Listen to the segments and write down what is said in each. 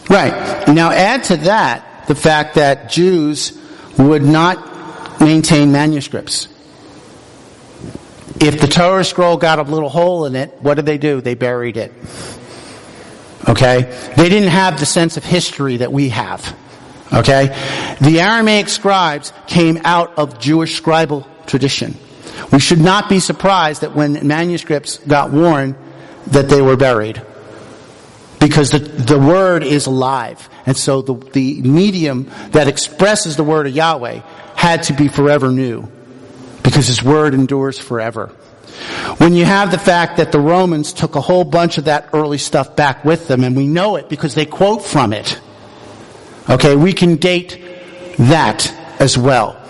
Right. Now add to that the fact that Jews would not maintain manuscripts. If the Torah scroll got a little hole in it, what did they do? They buried it. Okay? They didn't have the sense of history that we have. Okay? The Aramaic scribes came out of Jewish scribal tradition. We should not be surprised that when manuscripts got worn, that they were buried. Because the word is alive. And so the medium that expresses the word of Yahweh had to be forever new. Because his word endures forever. When you have the fact that the Romans took a whole bunch of that early stuff back with them, and we know it because they quote from it. Okay, we can date that as well.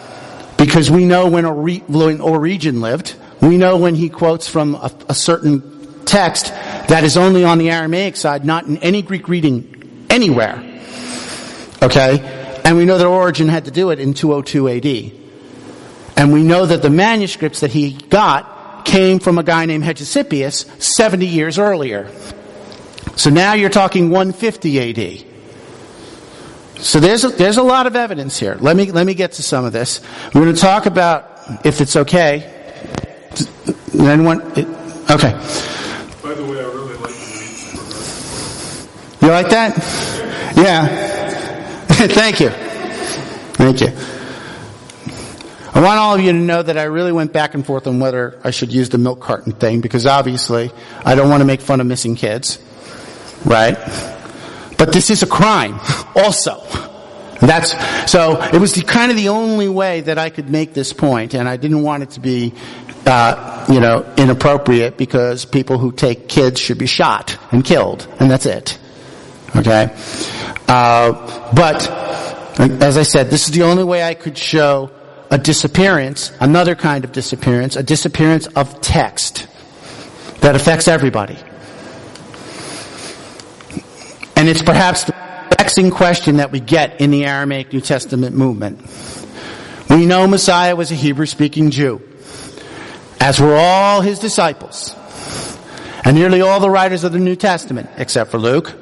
Because we know when Origen lived. We know when he quotes from a certain text that is only on the Aramaic side, not in any Greek reading anywhere. Okay? And we know that Origen had to do it in 202 AD. And we know that the manuscripts that he got came from a guy named Hegesippus 70 years earlier. So now you're talking 150 AD. So there's a lot of evidence here. Let me get to some of this. We're going to talk about, if it's okay. Anyone? Okay. By the way, I really like the reads. You like that? Yeah. Thank you. Thank you. I want all of you to know that I really went back and forth on whether I should use the milk carton thing, because obviously I don't want to make fun of missing kids. Right? But this is a crime also. So it was kind of the only way that I could make this point, and I didn't want it to be inappropriate, because people who take kids should be shot and killed, and that's it. Okay? But, as I said, this is the only way I could show a disappearance, another kind of disappearance, a disappearance of text that affects everybody. And it's perhaps the vexing question that we get in the Aramaic New Testament movement. We know Messiah was a Hebrew-speaking Jew, as were all his disciples, and nearly all the writers of the New Testament, except for Luke.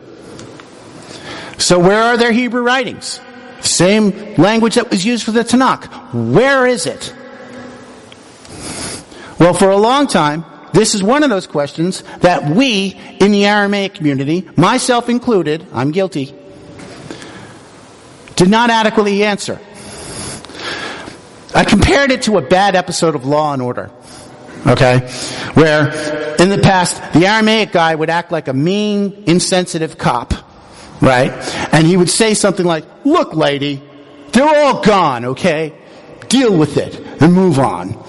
So where are their Hebrew writings? Same language that was used for the Tanakh. Where is it? Well, for a long time, this is one of those questions that we in the Aramaic community, myself included, I'm guilty, did not adequately answer. I compared it to a bad episode of Law and Order. Okay? Where, in the past, the Aramaic guy would act like a mean, insensitive cop. Right? And he would say something like, "Look, lady, they're all gone, okay? Deal with it and move on."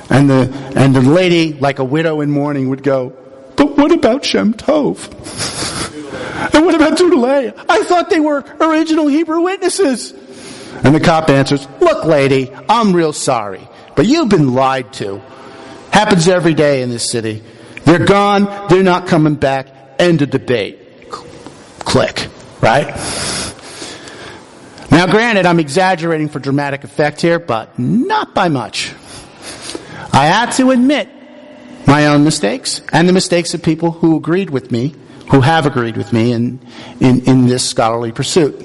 And the lady, like a widow in mourning, would go, "But what about Shem Tov? And what about Deuteronomy? I thought they were original Hebrew witnesses." And the cop answers, "Look, lady, I'm real sorry, but you've been lied to. Happens every day in this city. They're gone, they're not coming back, end of debate." Click. Right? Now granted, I'm exaggerating for dramatic effect here, but not by much. I had to admit my own mistakes and the mistakes of people who agreed with me, who have agreed with me in this scholarly pursuit.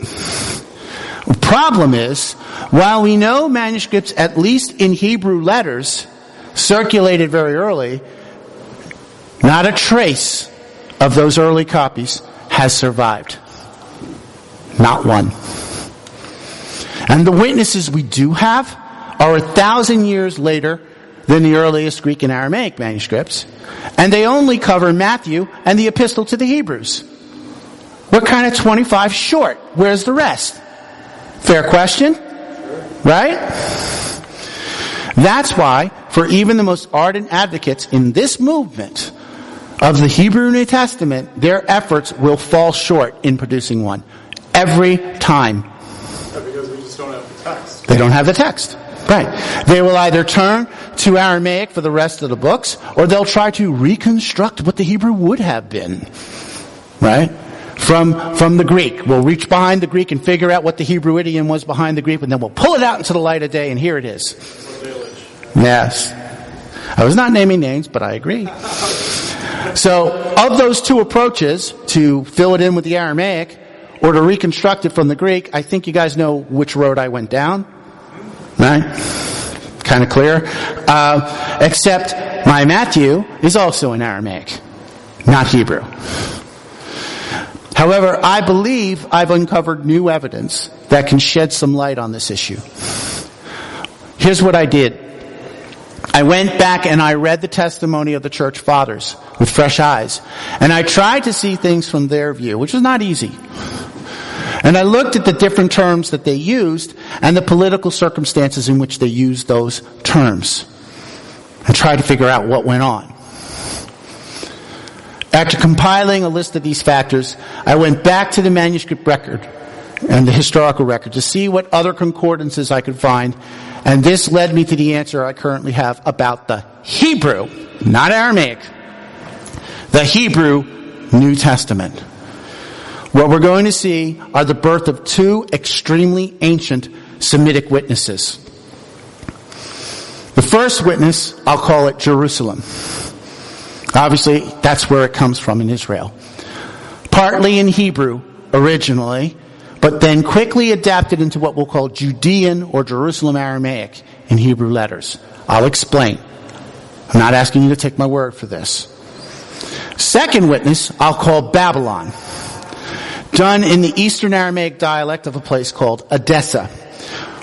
The problem is, while we know manuscripts, at least in Hebrew letters, circulated very early, not a trace of those early copies has survived. Not one. And the witnesses we do have are 1,000 years later than the earliest Greek and Aramaic manuscripts, and they only cover Matthew and the Epistle to the Hebrews. We're kind of 25 short. Where's the rest? Fair question? Right? That's why, for even the most ardent advocates in this movement of the Hebrew New Testament, their efforts will fall short in producing one. Every time. Yeah, because we just don't have the text. They don't have the text. Right. They will either turn to Aramaic for the rest of the books, or they'll try to reconstruct what the Hebrew would have been. Right? From the Greek. We'll reach behind the Greek and figure out what the Hebrew idiom was behind the Greek, and then we'll pull it out into the light of day, and here it is. Yes. I was not naming names, but I agree. So, of those two approaches, to fill it in with the Aramaic, or to reconstruct it from the Greek, I think you guys know which road I went down. Right? Kind of clear. Except my Matthew is also in Aramaic, not Hebrew. However, I believe I've uncovered new evidence that can shed some light on this issue. Here's what I did. I went back and I read the testimony of the church fathers with fresh eyes. And I tried to see things from their view, which was not easy. And I looked at the different terms that they used and the political circumstances in which they used those terms. And tried to figure out what went on. After compiling a list of these factors, I went back to the manuscript record and the historical record to see what other concordances I could find. And this led me to the answer I currently have about the Hebrew, not Aramaic, the Hebrew New Testament. What we're going to see are the birth of two extremely ancient Semitic witnesses. The first witness, I'll call it Jerusalem. Obviously, that's where it comes from in Israel. Partly in Hebrew originally, but then quickly adapted into what we'll call Judean or Jerusalem Aramaic in Hebrew letters. I'll explain. I'm not asking you to take my word for this. Second witness, I'll call Babylon, done in the Eastern Aramaic dialect of a place called Edessa,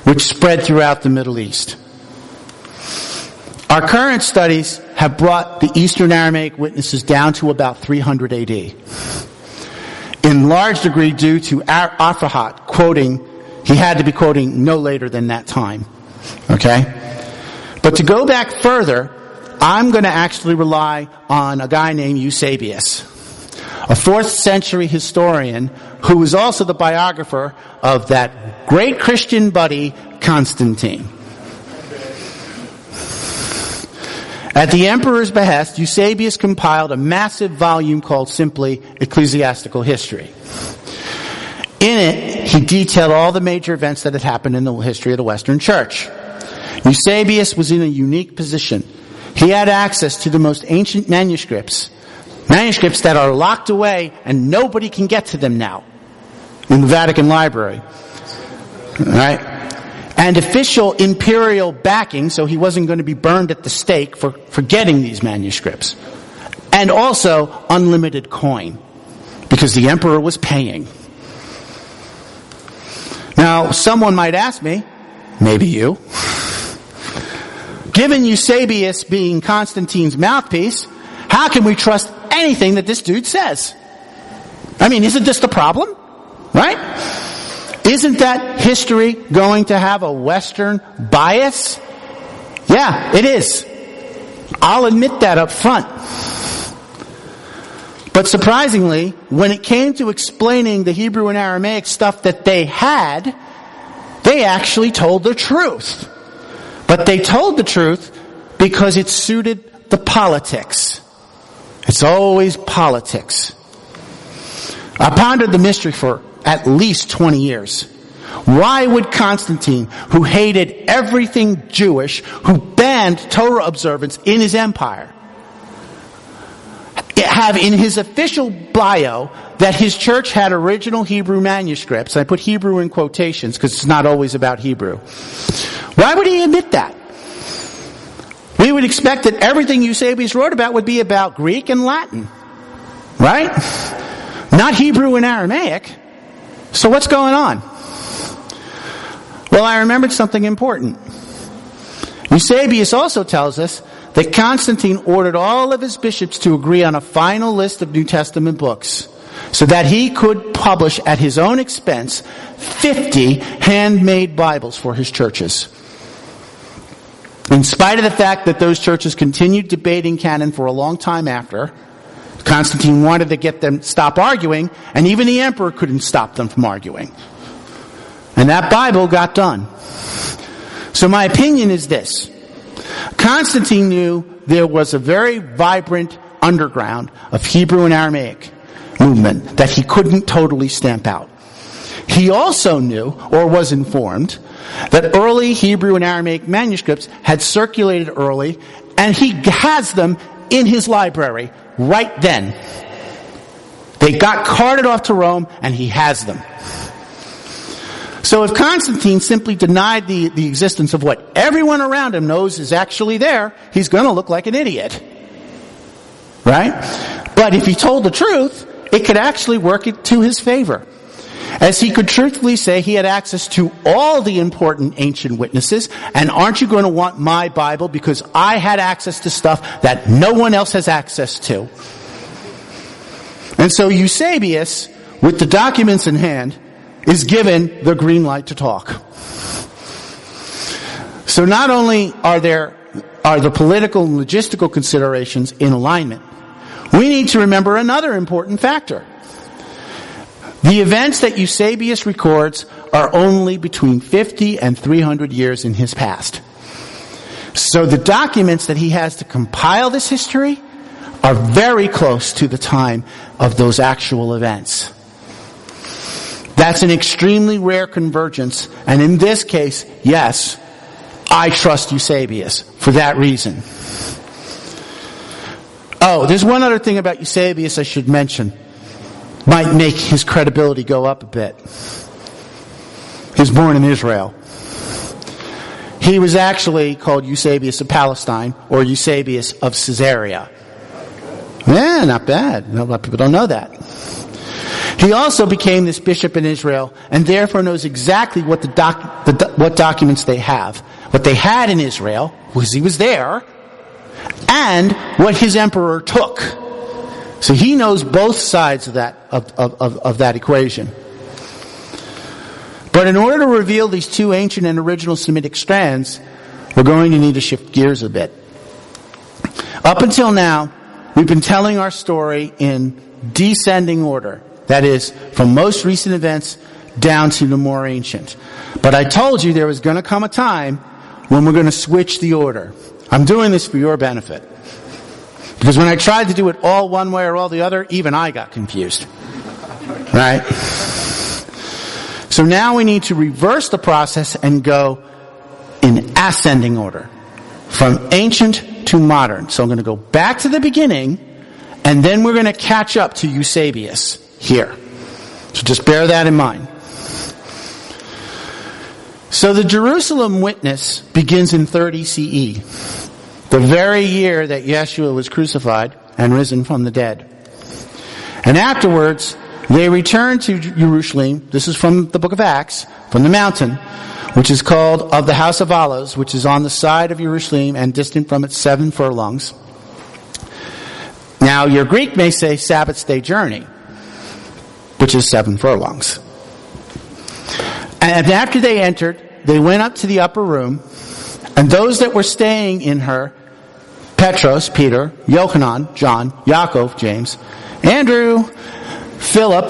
which spread throughout the Middle East. Our current studies have brought the Eastern Aramaic witnesses down to about 300 AD. In large degree due to Arphahat quoting, he had to be quoting no later than that time. Okay? But to go back further, I'm going to actually rely on a guy named Eusebius, a 4th century historian who was also the biographer of that great Christian buddy, Constantine. At the emperor's behest, Eusebius compiled a massive volume called simply Ecclesiastical History. In it, he detailed all the major events that had happened in the history of the Western Church. Eusebius was in a unique position. He had access to the most ancient manuscripts that are locked away and nobody can get to them now in the Vatican Library. Right? And official imperial backing, so he wasn't going to be burned at the stake for getting these manuscripts. And also unlimited coin, because the emperor was paying. Now, someone might ask me, maybe you, given Eusebius being Constantine's mouthpiece, how can we trust anything that this dude says? I mean, isn't this the problem? Right? Isn't that history going to have a Western bias? Yeah, it is. I'll admit that up front. But surprisingly, when it came to explaining the Hebrew and Aramaic stuff that they had, they actually told the truth. But they told the truth because it suited the politics. It's always politics. I pondered the mystery for at least 20 years. Why would Constantine, who hated everything Jewish, who banned Torah observance in his empire, have in his official bio that his church had original Hebrew manuscripts? I put Hebrew in quotations because it's not always about Hebrew. Why would he admit that? We would expect that everything Eusebius wrote about would be about Greek and Latin. Right? Not Hebrew and Aramaic. So what's going on? Well, I remembered something important. Eusebius also tells us that Constantine ordered all of his bishops to agree on a final list of New Testament books so that he could publish at his own expense 50 handmade Bibles for his churches. In spite of the fact that those churches continued debating canon for a long time after, Constantine wanted to get them to stop arguing, and even the emperor couldn't stop them from arguing. And that Bible got done. So my opinion is this. Constantine knew there was a very vibrant underground of Hebrew and Aramaic movement that he couldn't totally stamp out. He also knew, or was informed, that early Hebrew and Aramaic manuscripts had circulated early, and he has them in his library right then. They got carted off to Rome, and he has them. So if Constantine simply denied the existence of what everyone around him knows is actually there, he's going to look like an idiot. Right? But if he told the truth, it could actually work to his favor. As he could truthfully say he had access to all the important ancient witnesses, and aren't you going to want my Bible because I had access to stuff that no one else has access to? And so Eusebius, with the documents in hand, is given the green light to talk. So not only are the political and logistical considerations in alignment, we need to remember another important factor. The events that Eusebius records are only between 50 and 300 years in his past. So the documents that he has to compile this history are very close to the time of those actual events. That's an extremely rare convergence, and in this case, yes, I trust Eusebius for that reason. Oh, there's one other thing about Eusebius I should mention. Might make his credibility go up a bit. He was born in Israel. He was actually called Eusebius of Palestine, or Eusebius of Caesarea. Yeah, not bad. A lot of people don't know that. He also became this bishop in Israel, and therefore knows exactly what what documents they have, what they had in Israel, because he was there, and what his emperor took. So he knows both sides of that equation. But in order to reveal these two ancient and original Semitic strands, we're going to need to shift gears a bit. Up until now, we've been telling our story in descending order. That is, from most recent events down to the more ancient. But I told you there was going to come a time when we're going to switch the order. I'm doing this for your benefit. Because when I tried to do it all one way or all the other, even I got confused. Right? So now we need to reverse the process and go in ascending order. From ancient to modern. So I'm going to go back to the beginning, and then we're going to catch up to Eusebius here. So just bear that in mind. So the Jerusalem witness begins in 30 CE, the very year that Yeshua was crucified and risen from the dead. And afterwards, they returned to Jerusalem. This is from the book of Acts, from the mountain, which is called of the House of Olives, which is on the side of Jerusalem and distant from it 7 furlongs. Now, your Greek may say Sabbath day journey, which is 7 furlongs. And after they entered, they went up to the upper room, and those that were staying in her, Petros, Peter, Yochanan, John, Yaakov, James, Andrew, Philip,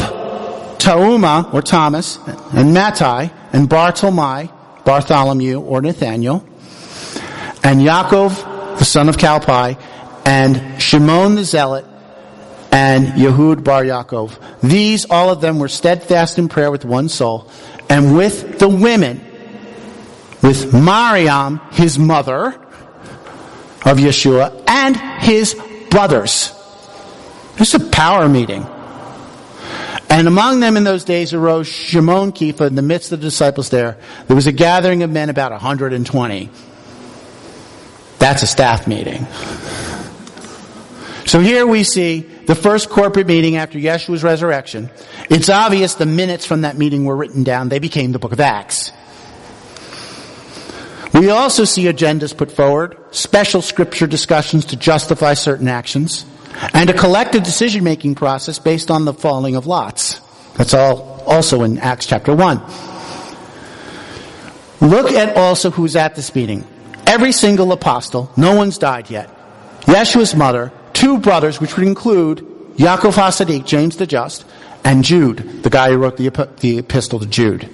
Tauma, or Thomas, and Mattai, and Bartholomew, or Nathaniel, and Yaakov, the son of Chalpai, and Shimon the Zealot, and Yehud bar Yaakov. These, all of them, were steadfast in prayer with one soul, and with the women, with Mariam, his mother of Yeshua, and his brothers. This is a power meeting. And among them in those days arose Shimon Kepha in the midst of the disciples there. There was a gathering of men, about 120. That's a staff meeting. So here we see the first corporate meeting after Yeshua's resurrection. It's obvious the minutes from that meeting were written down. They became the book of Acts. We also see agendas put forward, special scripture discussions to justify certain actions, and a collective decision-making process based on the falling of lots. That's all also in Acts chapter 1. Look at also who's at this meeting. Every single apostle, no one's died yet. Yeshua's mother, 2 brothers, which would include Yaakov HaSadiq, James the Just, and Jude, the guy who wrote the epistle to Jude,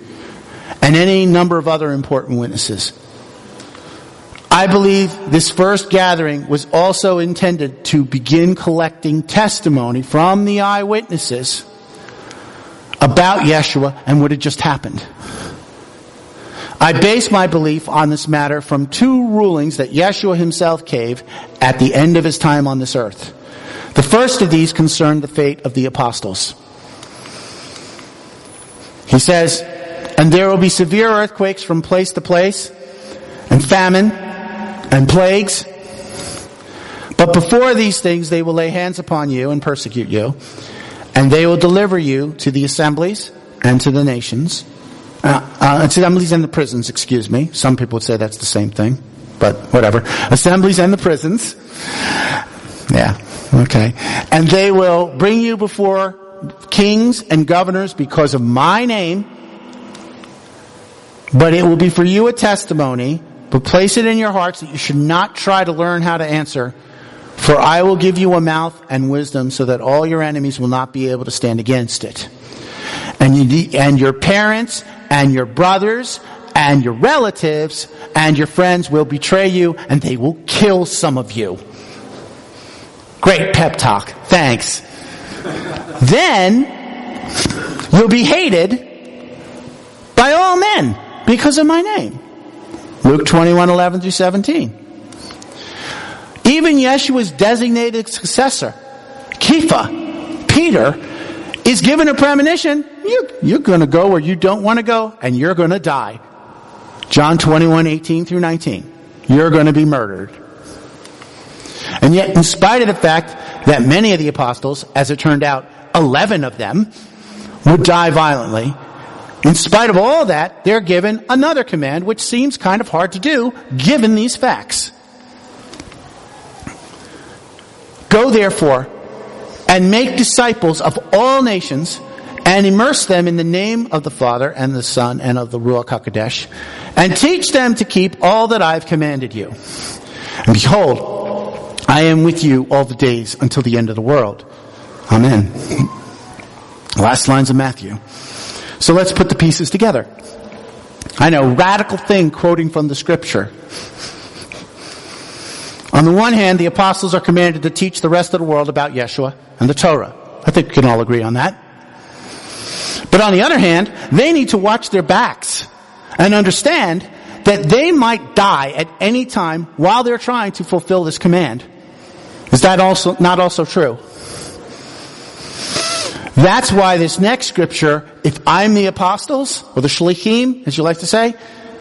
and any number of other important witnesses. I believe this first gathering was also intended to begin collecting testimony from the eyewitnesses about Yeshua and what had just happened. I base my belief on this matter from 2 rulings that Yeshua himself gave at the end of his time on this earth. The first of these concerned the fate of the apostles. He says, and there will be severe earthquakes from place to place, and famine, and plagues. But before these things they will lay hands upon you and persecute you, and they will deliver you to the assemblies and to the nations. Assemblies and the prisons, excuse me. Some people would say that's the same thing, but whatever. Assemblies and the prisons. Yeah, okay. And they will bring you before kings and governors because of my name, but it will be for you a testimony. But place it in your hearts that you should not try to learn how to answer, for I will give you a mouth and wisdom so that all your enemies will not be able to stand against it. And your parents and your brothers and your relatives and your friends will betray you, and they will kill some of you. Great pep talk. Thanks. Then you'll be hated by all men because of my name. Luke 21:11-17. Even Yeshua's designated successor, Kepha, Peter, is given a premonition. You're going to go where you don't want to go, and you're going to die. John 21:18-19. You're going to be murdered. And yet, in spite of the fact that many of the apostles, as it turned out, 11 of them, would die violently, in spite of all that, they're given another command, which seems kind of hard to do, given these facts. Go therefore, and make disciples of all nations, and immerse them in the name of the Father, and the Son, and of the Ruach HaKodesh, and teach them to keep all that I have commanded you. And behold, I am with you all the days until the end of the world. Amen. Last lines of Matthew. So let's put the pieces together. I know, radical thing quoting from the scripture. On the one hand, the apostles are commanded to teach the rest of the world about Yeshua and the Torah. I think we can all agree on that. But on the other hand, they need to watch their backs and understand that they might die at any time while they're trying to fulfill this command. Is that also not also true? That's why this next scripture, if I'm the apostles, or the shlichim, as you like to say,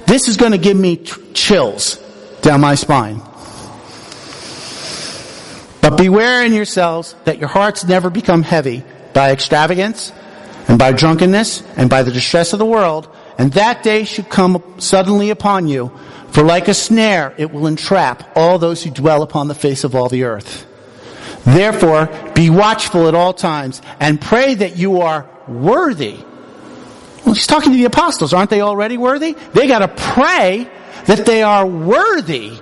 this is going to give me chills down my spine. But beware in yourselves that your hearts never become heavy by extravagance, and by drunkenness, and by the distress of the world, and that day should come suddenly upon you, for like a snare it will entrap all those who dwell upon the face of all the earth. Therefore, be watchful at all times, and pray that you are worthy. Well, he's talking to the apostles. Aren't they already worthy? They got to pray that they are worthy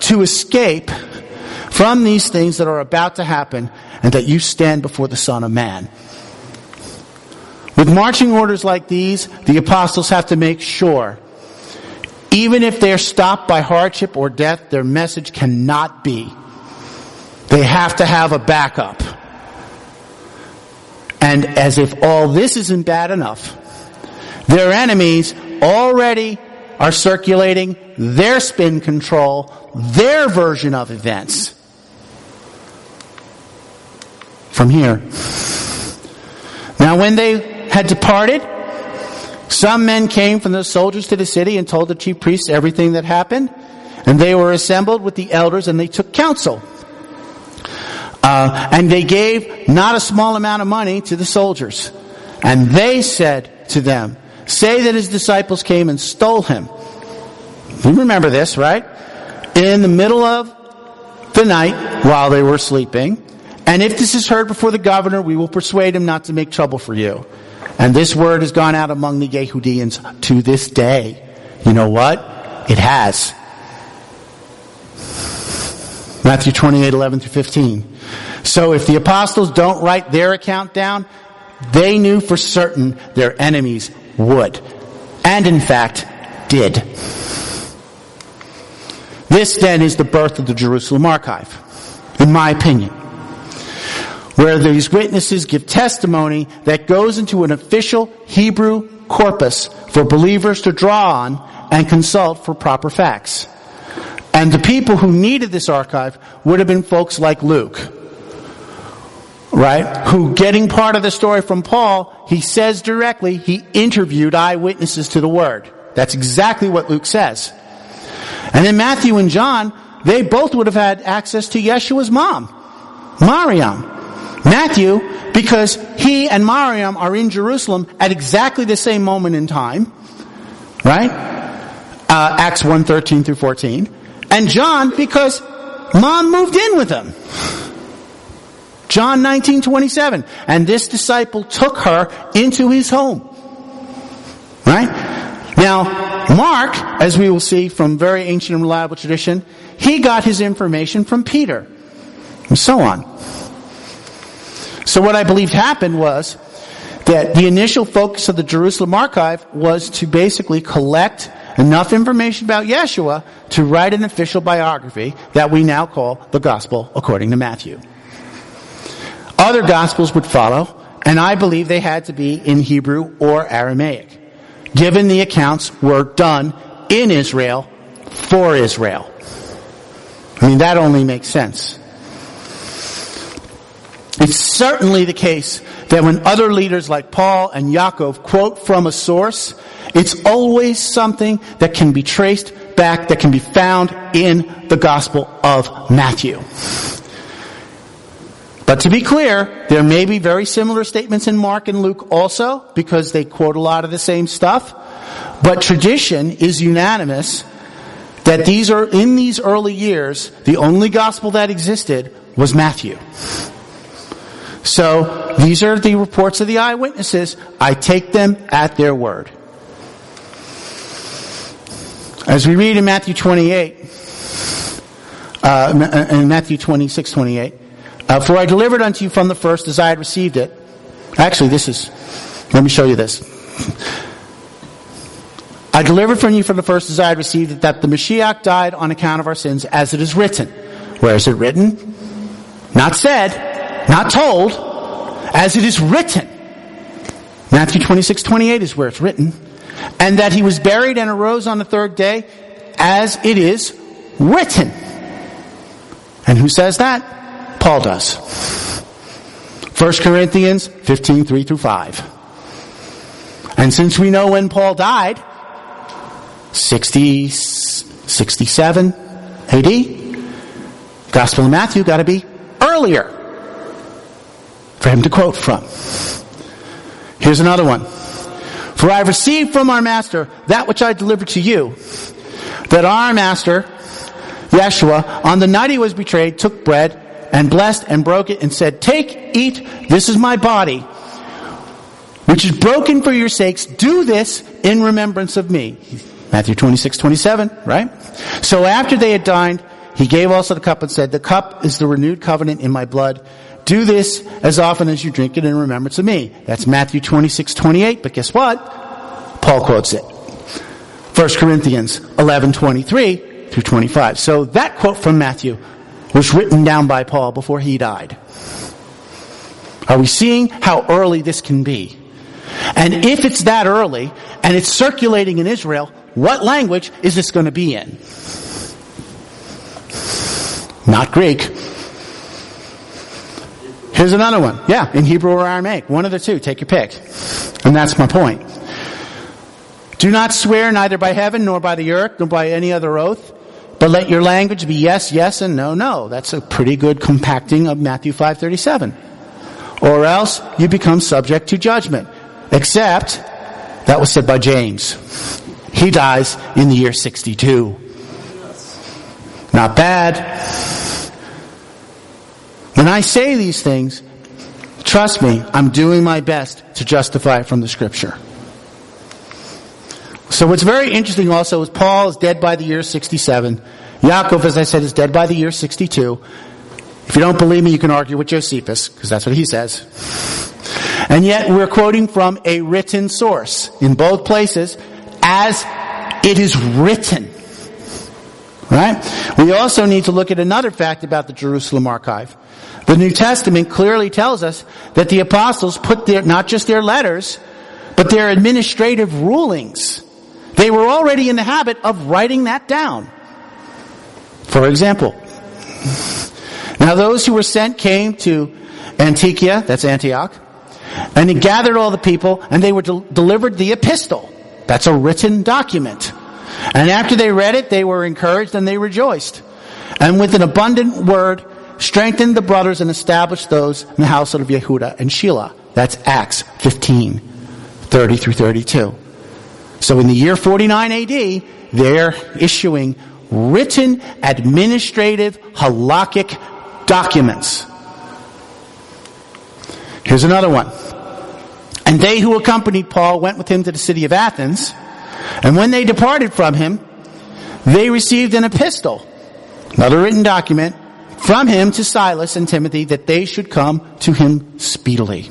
to escape from these things that are about to happen, and that you stand before the Son of Man. With marching orders like these, the apostles have to make sure, even if they're stopped by hardship or death, their message cannot be. They have to have a backup. And as if all this isn't bad enough, their enemies already are circulating their spin control, their version of events. From here. Now when they had departed, some men came from the soldiers to the city and told the chief priests everything that happened. And they were assembled with the elders, and they took counsel. And they gave not a small amount of money to the soldiers. And they said to them, say that his disciples came and stole him. You remember this, right? In the middle of the night while they were sleeping. And if this is heard before the governor, we will persuade him not to make trouble for you. And this word has gone out among the Yehudians to this day. You know what? It has. Matthew 28:11-15. So if the apostles don't write their account down, they knew for certain their enemies would. And in fact, did. This then is the birth of the Jerusalem Archive, in my opinion, where these witnesses give testimony that goes into an official Hebrew corpus for believers to draw on and consult for proper facts. And the people who needed this archive would have been folks like Luke, right, who getting part of the story from Paul, he says directly he interviewed eyewitnesses to the word. That's exactly what Luke says. And then Matthew and John, they both would have had access to Yeshua's mom, Mariam. Matthew, because he and Mariam are in Jerusalem at exactly the same moment in time, right? Acts 1:13 through 14. And John, because mom moved in with him. John 19:27. And this disciple took her into his home. Right? Now, Mark, as we will see from very ancient and reliable tradition, he got his information from Peter. And so on. So what I believe happened was that the initial focus of the Jerusalem archive was to basically collect enough information about Yeshua to write an official biography that we now call the Gospel according to Matthew. Other Gospels would follow, and I believe they had to be in Hebrew or Aramaic, given the accounts were done in Israel for Israel. I mean, that only makes sense. It's certainly the case that when other leaders like Paul and Yaakov quote from a source, it's always something that can be traced back, that can be found in the Gospel of Matthew. But to be clear, there may be very similar statements in Mark and Luke also, because they quote a lot of the same stuff. But tradition is unanimous that in these early years, the only gospel that existed was Matthew. So, these are the reports of the eyewitnesses. I take them at their word. As we read in Matthew 28, in Matthew 26:28, for I delivered unto you from the first as I had received it. Actually, let me show you this. I delivered from you from the first as I had received it, that the Mashiach died on account of our sins, as it is written. Where is it written? Not said, not told, as it is written. Matthew 26:28 is where it's written. And that he was buried and arose on the third day, as it is written. And who says that? Paul does. 1 Corinthians 15:3 through 5. And since we know when Paul died, 67 AD, Gospel of Matthew got to be earlier for him to quote from. Here's another one. For I have received from our master that which I delivered to you, that our master, Yeshua, on the night he was betrayed, took bread and blessed and broke it and said, take, eat, this is my body, which is broken for your sakes. Do this in remembrance of me. Matthew 26:27, right? So after they had dined, he gave also the cup and said, the cup is the renewed covenant in my blood. Do this as often as you drink it in remembrance of me. That's Matthew 26:28, but guess what? Paul quotes it. 1 Corinthians 11:23 through 25. So that quote from Matthew was written down by Paul before he died. Are we seeing how early this can be? And if it's that early, and it's circulating in Israel, what language is this going to be in? Not Greek. Here's another one. Yeah, in Hebrew or Aramaic. One of the two. Take your pick. And that's my point. Do not swear neither by heaven, nor by the earth, nor by any other oath, but let your language be yes, yes, and no, no. That's a pretty good compacting of Matthew 5:37. Or else you become subject to judgment. Except, that was said by James. He dies in the year 62. Not bad. When I say these things, trust me, I'm doing my best to justify it from the Scripture. So what's very interesting also is Paul is dead by the year 67. Yaakov, as I said, is dead by the year 62. If you don't believe me, you can argue with Josephus, because that's what he says. And yet we're quoting from a written source in both places, as it is written. Right? We also need to look at another fact about the Jerusalem archive. The New Testament clearly tells us that the apostles put not just their letters, but their administrative rulings. They were already in the habit of writing that down. For example, now those who were sent came to Antiochia, that's Antioch. And he gathered all the people, and they were delivered the epistle. That's a written document. And after they read it, they were encouraged and they rejoiced. And with an abundant word, strengthened the brothers and established those in the household of Yehuda and Shelah. That's Acts 15, 30 through 32. So in the year 49 AD, they're issuing written administrative halakhic documents. Here's another one. And they who accompanied Paul went with him to the city of Athens, and when they departed from him, they received an epistle, another written document, from him to Silas and Timothy, that they should come to him speedily.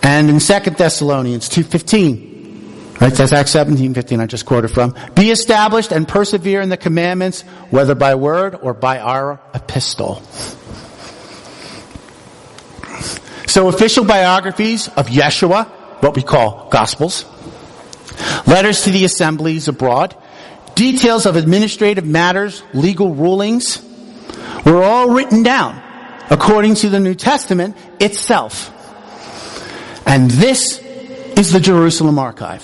And in 2 Thessalonians 2:15, right, that's Acts 17:15 I just quoted from, be established and persevere in the commandments, whether by word or by our epistle. So official biographies of Yeshua, what we call Gospels, letters to the assemblies abroad, details of administrative matters, legal rulings, were all written down according to the New Testament itself. And this is the Jerusalem archive.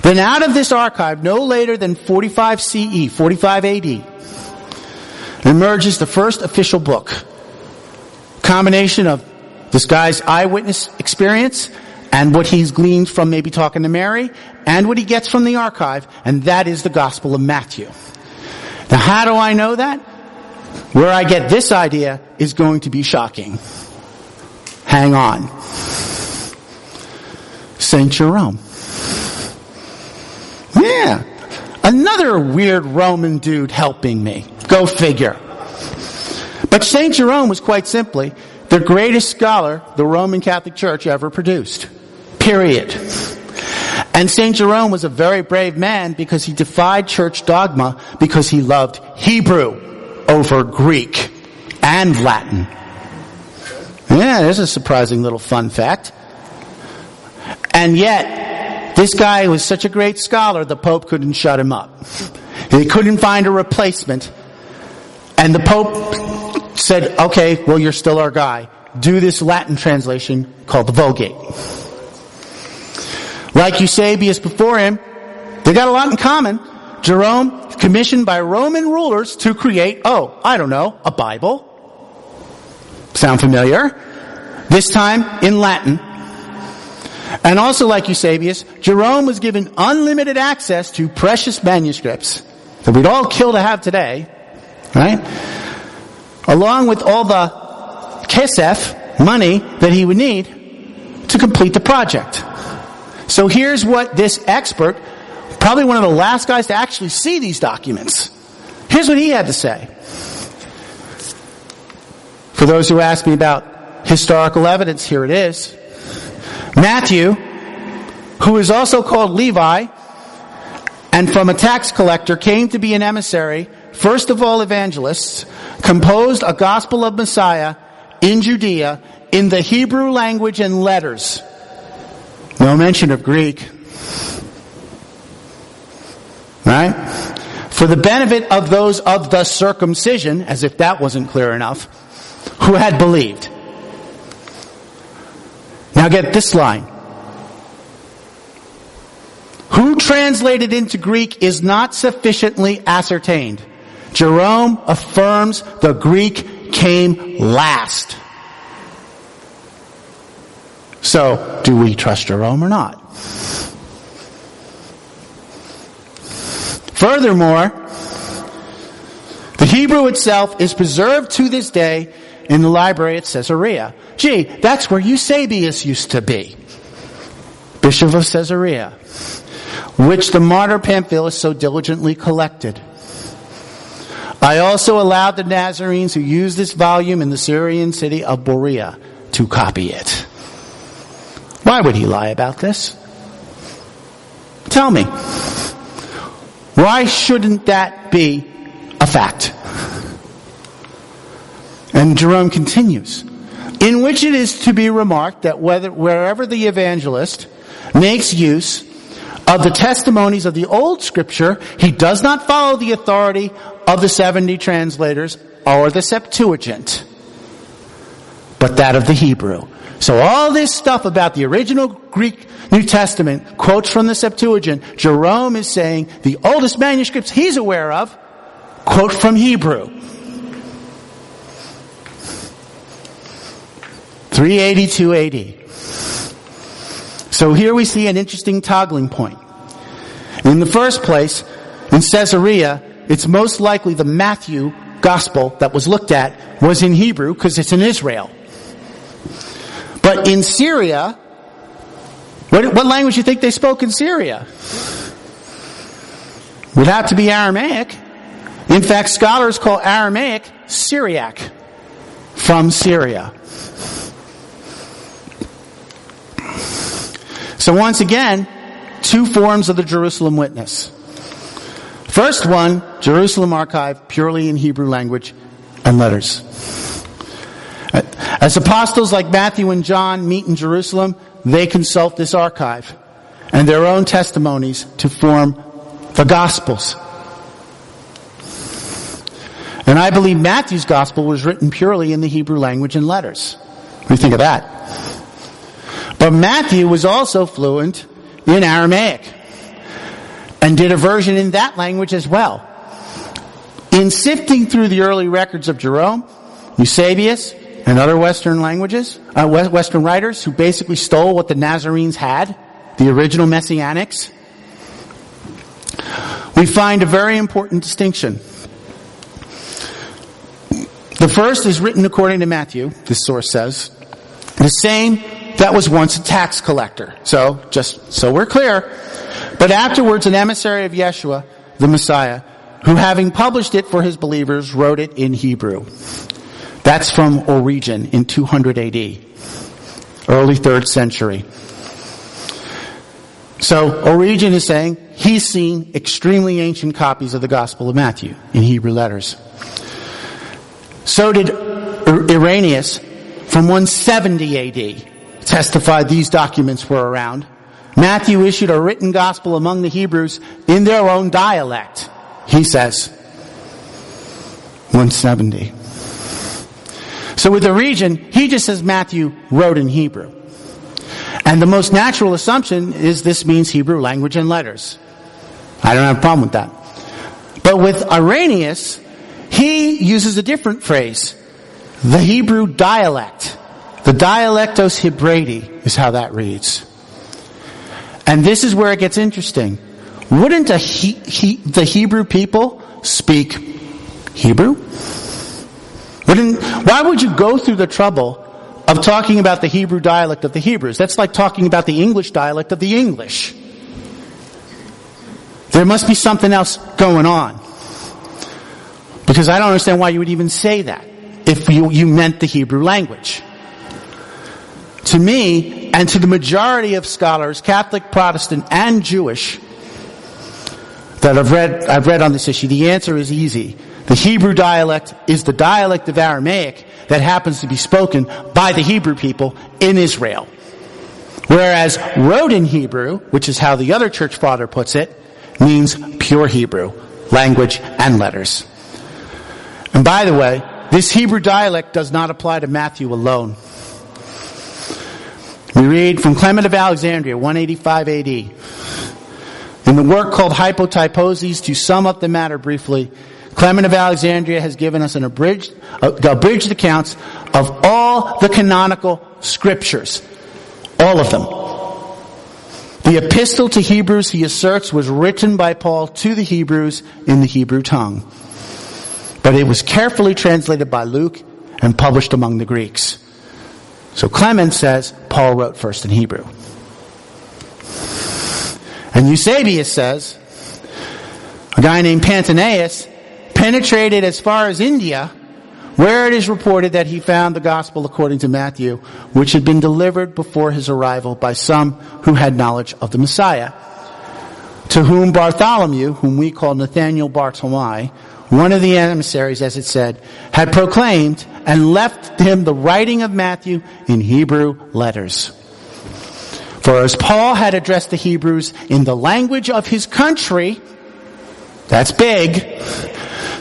Then out of this archive, no later than 45 CE, 45 AD, emerges the first official book. Combination of this guy's eyewitness experience and what he's gleaned from maybe talking to Mary and what he gets from the archive, and that is the Gospel of Matthew. Now, how do I know that? Where I get this idea is going to be shocking. Hang on. St. Jerome. Yeah. Another weird Roman dude helping me. Go figure. But St. Jerome was quite simply the greatest scholar the Roman Catholic Church ever produced. Period. And St. Jerome was a very brave man because he defied church dogma because he loved Hebrew over Greek and Latin. Yeah, there's a surprising little fun fact. And yet, this guy was such a great scholar, the Pope couldn't shut him up. He couldn't find a replacement. And the Pope said, okay, well, you're still our guy. Do this Latin translation called the Vulgate. Like Eusebius before him, they got a lot in common. Jerome, commissioned by Roman rulers to create, a Bible. Sound familiar? This time in Latin. And also like Eusebius, Jerome was given unlimited access to precious manuscripts that we'd all kill to have today, right? Along with all the kesef, money, that he would need to complete the project. So here's what this expert, probably one of the last guys to actually see these documents, here's what he had to say. For those who ask me about historical evidence, here it is. Matthew, who is also called Levi, and from a tax collector, came to be an emissary, first of all evangelists, composed a gospel of Messiah in Judea in the Hebrew language and letters. No mention of Greek. Right? For the benefit of those of the circumcision, as if that wasn't clear enough, who had believed. Now get this line. Who translated into Greek is not sufficiently ascertained. Jerome affirms the Greek came last. So, do we trust Jerome or not? Furthermore, the Hebrew itself is preserved to this day in the library at Caesarea. Gee, that's where Eusebius used to be. Bishop of Caesarea, which the martyr Pamphilus so diligently collected. I also allowed the Nazarenes who used this volume in the Syrian city of Berea to copy it. Why would he lie about this? Tell me. Why shouldn't that be a fact? And Jerome continues, in which it is to be remarked that wherever the evangelist makes use of the testimonies of the old scripture, he does not follow the authority of the 70 translators or the Septuagint. but that of the Hebrew. So all this stuff about the original Greek New Testament, quotes from the Septuagint, Jerome is saying the oldest manuscripts he's aware of quote from Hebrew. 382 AD. So here we see an interesting toggling point. In the first place, in Caesarea, it's most likely the Matthew gospel that was looked at was in Hebrew because it's in Israel. But in Syria, what language do you think they spoke in Syria? Would have to be Aramaic. In fact, scholars call Aramaic Syriac, from Syria. So once again, two forms of the Jerusalem Witness. First one, Jerusalem Archive, purely in Hebrew language and letters. As apostles like Matthew and John meet in Jerusalem, they consult this archive and their own testimonies to form the Gospels. And I believe Matthew's Gospel was written purely in the Hebrew language and letters. What do you think of that? But Matthew was also fluent in Aramaic and did a version in that language as well. In sifting through the early records of Jerome, Eusebius, and other Western writers who basically stole what the Nazarenes had, the original Messianics, we find a very important distinction. The first is written according to Matthew, this source says, the same that was once a tax collector. So, just so we're clear, but afterwards an emissary of Yeshua, the Messiah, who having published it for his believers, wrote it in Hebrew. That's from Origen in 200 AD, early 3rd century. So Origen is saying he's seen extremely ancient copies of the Gospel of Matthew in Hebrew letters. So did Irenaeus from 170 AD, testified these documents were around. Matthew issued a written gospel among the Hebrews in their own dialect, he says. 170. So with Origen, he just says Matthew wrote in Hebrew. And the most natural assumption is this means Hebrew language and letters. I don't have a problem with that. But with Irenaeus, he uses a different phrase. The Hebrew dialect. The dialectos Hebraidi is how that reads. And this is where it gets interesting. Wouldn't the Hebrew people speak Hebrew? Why would you go through the trouble of talking about the Hebrew dialect of the Hebrews? That's like talking about the English dialect of the English. There must be something else going on. Because I don't understand why you would even say that if you meant the Hebrew language. To me, and to the majority of scholars, Catholic, Protestant, and Jewish, that I've read on this issue, the answer is easy. The Hebrew dialect is the dialect of Aramaic that happens to be spoken by the Hebrew people in Israel. Whereas wrote in Hebrew, which is how the other church father puts it, means pure Hebrew, language and letters. And by the way, this Hebrew dialect does not apply to Matthew alone. We read from Clement of Alexandria, 185 AD. In the work called Hypotyposes, to sum up the matter briefly, Clement of Alexandria has given us an abridged accounts of all the canonical scriptures. All of them. The epistle to Hebrews, he asserts, was written by Paul to the Hebrews in the Hebrew tongue. But it was carefully translated by Luke and published among the Greeks. So Clement says Paul wrote first in Hebrew. And Eusebius says a guy named Pantanaeus penetrated as far as India, where it is reported that he found the gospel according to Matthew, which had been delivered before his arrival by some who had knowledge of the Messiah, to whom Bartholomew, whom we call Nathaniel Bartolomai, one of the emissaries, as it said, had proclaimed and left him the writing of Matthew in Hebrew letters. For as Paul had addressed the Hebrews in the language of his country, that's big.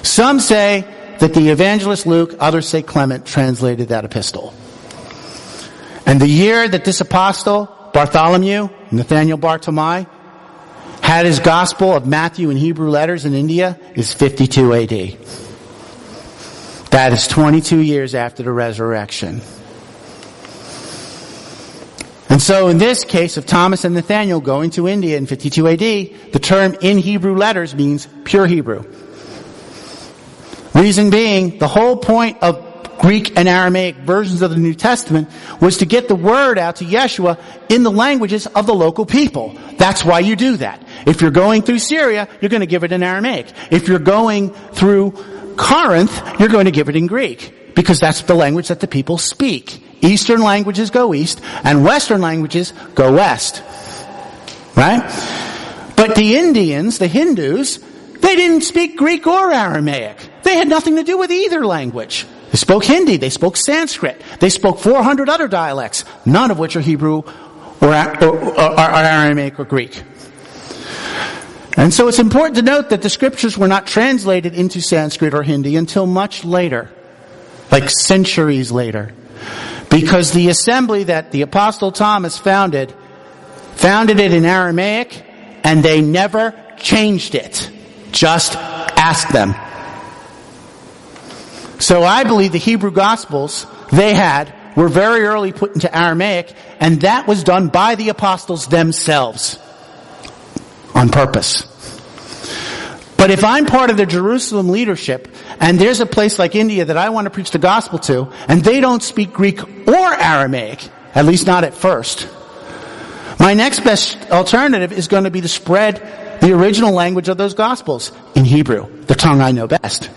Some say that the evangelist Luke, others say Clement, translated that epistle. And the year that this apostle, Bartholomew, Nathaniel Bartimaeus, had his gospel of Matthew in Hebrew letters in India is 52 AD. That is 22 years after the resurrection. And so in this case of Thomas and Nathaniel going to India in 52 AD, the term in Hebrew letters means pure Hebrew. Reason being, the whole point of Greek and Aramaic versions of the New Testament was to get the word out to Yeshua in the languages of the local people. That's why you do that. If you're going through Syria, you're going to give it in Aramaic. If you're going through Corinth, you're going to give it in Greek, because that's the language that the people speak. Eastern languages go east, and Western languages go west. Right? But the Indians, the Hindus, they didn't speak Greek or Aramaic. They had nothing to do with either language. They spoke Hindi, they spoke Sanskrit, they spoke 400 other dialects, none of which are Hebrew or Aramaic or Greek. And so it's important to note that the scriptures were not translated into Sanskrit or Hindi until much later, like centuries later. Because the assembly that the Apostle Thomas founded it in Aramaic, and they never changed it. Just ask them. So I believe the Hebrew Gospels they had were very early put into Aramaic, and that was done by the apostles themselves on purpose. But if I'm part of the Jerusalem leadership, and there's a place like India that I want to preach the gospel to, and they don't speak Greek or Aramaic, at least not at first, my next best alternative is going to be to spread the original language of those gospels in Hebrew, the tongue I know best.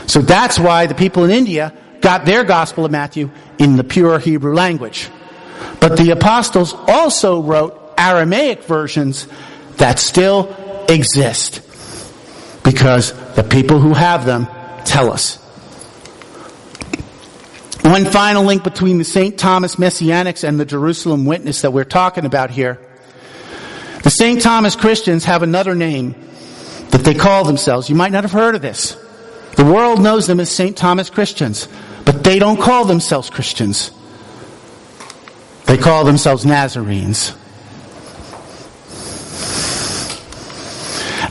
So that's why the people in India got their gospel of Matthew in the pure Hebrew language. But the apostles also wrote Aramaic versions that still exist, because the people who have them tell us. One final link between the St. Thomas Messianics and the Jerusalem Witness that we're talking about here. The St. Thomas Christians have another name that they call themselves. You might not have heard of this. The world knows them as St. Thomas Christians, but they don't call themselves Christians. They call themselves Nazarenes.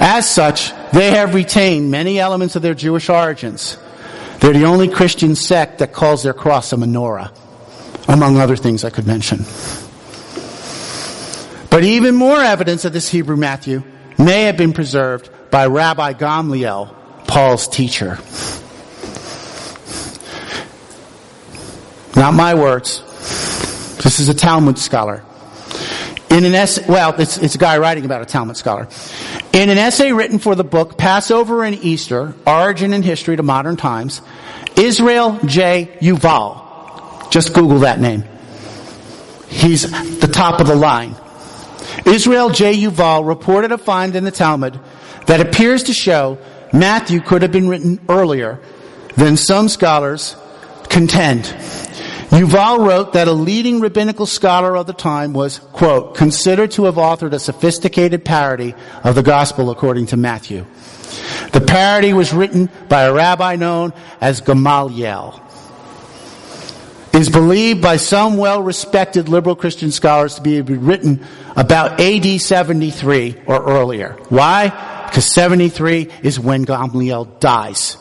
As such, they have retained many elements of their Jewish origins. They're the only Christian sect that calls their cross a menorah, among other things I could mention. But even more evidence of this Hebrew Matthew may have been preserved by Rabbi Gamliel, Paul's teacher. Not my words. This is a Talmud scholar. In an essay, it's a guy writing about a Talmud scholar. In an essay written for the book Passover and Easter, Origin and History to Modern Times, Israel J. Yuval, just Google that name. He's the top of the line. Israel J. Yuval reported a find in the Talmud that appears to show Matthew could have been written earlier than some scholars contend. Yuval wrote that a leading rabbinical scholar of the time was, quote, considered to have authored a sophisticated parody of the gospel according to Matthew. The parody was written by a rabbi known as Gamaliel. It is believed by some well-respected liberal Christian scholars to be written about AD 73 or earlier. Why? Because 73 is when Gamaliel dies.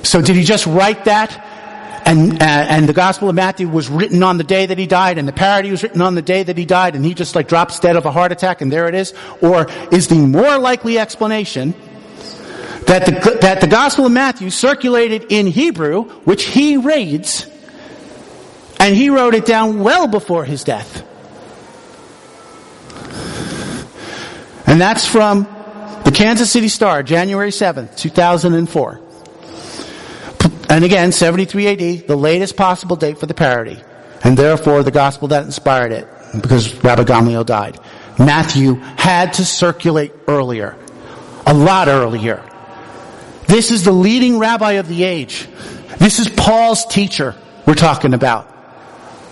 So did he just write that? And the Gospel of Matthew was written on the day that he died, and the parody was written on the day that he died, and he just drops dead of a heart attack, and there it is? Or is the more likely explanation that the Gospel of Matthew circulated in Hebrew, which he reads, and he wrote it down well before his death? And that's from the Kansas City Star, January 7th, 2004. And again, 73 AD, the latest possible date for the parody. And therefore, the gospel that inspired it, because Rabbi Gamliel died. Matthew had to circulate earlier. A lot earlier. This is the leading rabbi of the age. This is Paul's teacher we're talking about.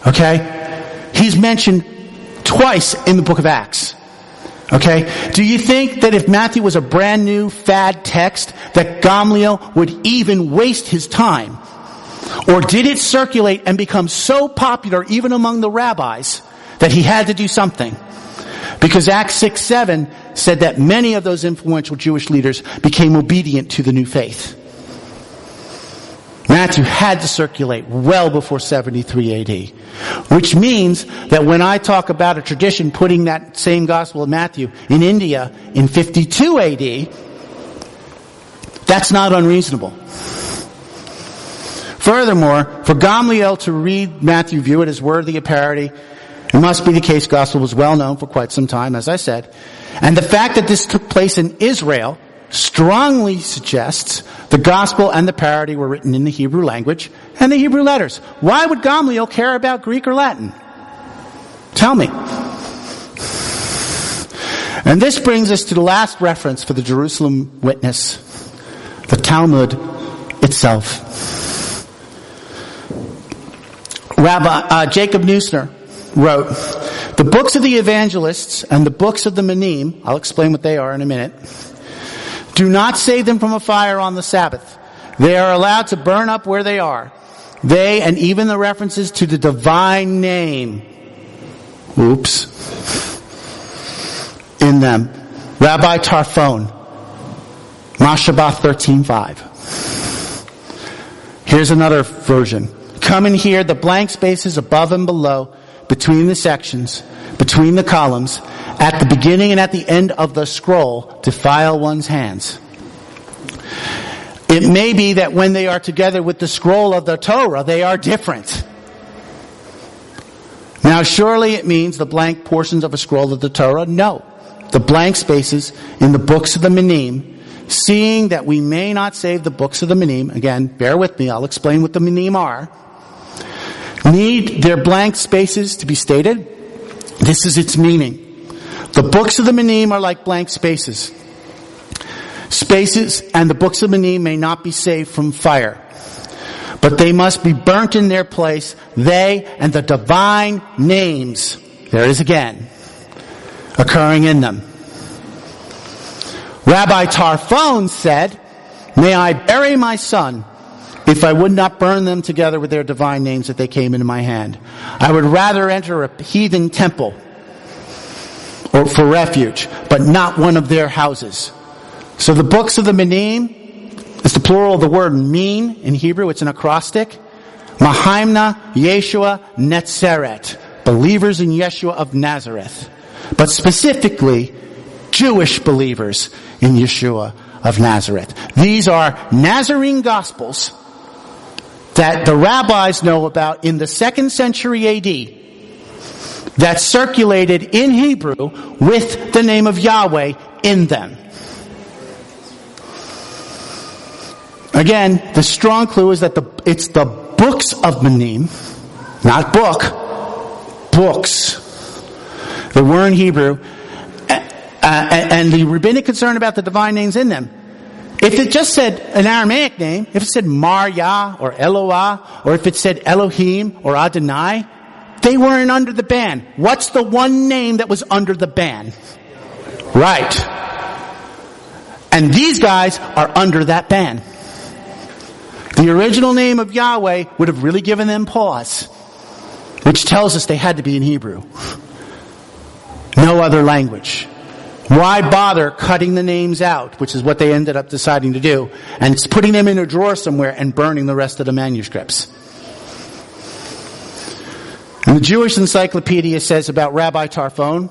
Okay? He's mentioned twice in the book of Acts. Okay? Do you think that if Matthew was a brand new fad text, that Gamliel would even waste his time? Or did it circulate and become so popular even among the rabbis that he had to do something? Because Acts 6:7 said that many of those influential Jewish leaders became obedient to the new faith. Matthew had to circulate well before 73 AD, which means that when I talk about a tradition putting that same Gospel of Matthew in India in 52 AD, that's not unreasonable. Furthermore, for Gamliel to read Matthew, view it as worthy of parody, it must be the case Gospel was well known for quite some time, as I said. And the fact that this took place in Israel strongly suggests the Gospel and the parody were written in the Hebrew language and the Hebrew letters. Why would Gamliel care about Greek or Latin? Tell me. And this brings us to the last reference for the Jerusalem witness, the Talmud itself. Rabbi Jacob Neusner wrote, the books of the evangelists and the books of the Minim, I'll explain what they are in a minute, do not save them from a fire on the Sabbath. They are allowed to burn up where they are. They, and even the references to the divine name, in them. Rabbi Tarfon, Mashabath 13:5. Here's another version. Come and hear the blank spaces above and below, between the sections, between the columns, at the beginning and at the end of the scroll, defile one's hands. It may be that when they are together with the scroll of the Torah, they are different. Now, surely it means the blank portions of a scroll of the Torah? No. The blank spaces in the books of the Minim, seeing that we may not save the books of the Minim, again, bear with me, I'll explain what the Minim are, need their blank spaces to be stated. This is its meaning. The books of the Minim are like blank spaces. Spaces and the books of Minim may not be saved from fire, but they must be burnt in their place, they and the divine names, there it is again, occurring in them. Rabbi Tarfon said, may I bury my son if I would not burn them together with their divine names that they came into my hand. I would rather enter a heathen temple or for refuge, but not one of their houses. So the books of the Minim is the plural of the word min in Hebrew. It's an acrostic. Mahaimna Yeshua Netzeret, believers in Yeshua of Nazareth, but specifically Jewish believers in Yeshua of Nazareth. These are Nazarene Gospels that the rabbis know about in the 2nd century AD that circulated in Hebrew with the name of Yahweh in them. Again, the strong clue is that it's the books of Minim, not book, books. The word in Hebrew, and the rabbinic concern about the divine names in them. If it just said an Aramaic name, if it said Maryah or Eloah, or if it said Elohim or Adonai, they weren't under the ban. What's the one name that was under the ban? Right. And these guys are under that ban. The original name of Yahweh would have really given them pause, which tells us they had to be in Hebrew. No other language. Why bother cutting the names out, which is what they ended up deciding to do, and putting them in a drawer somewhere and burning the rest of the manuscripts? And the Jewish Encyclopedia says about Rabbi Tarfon,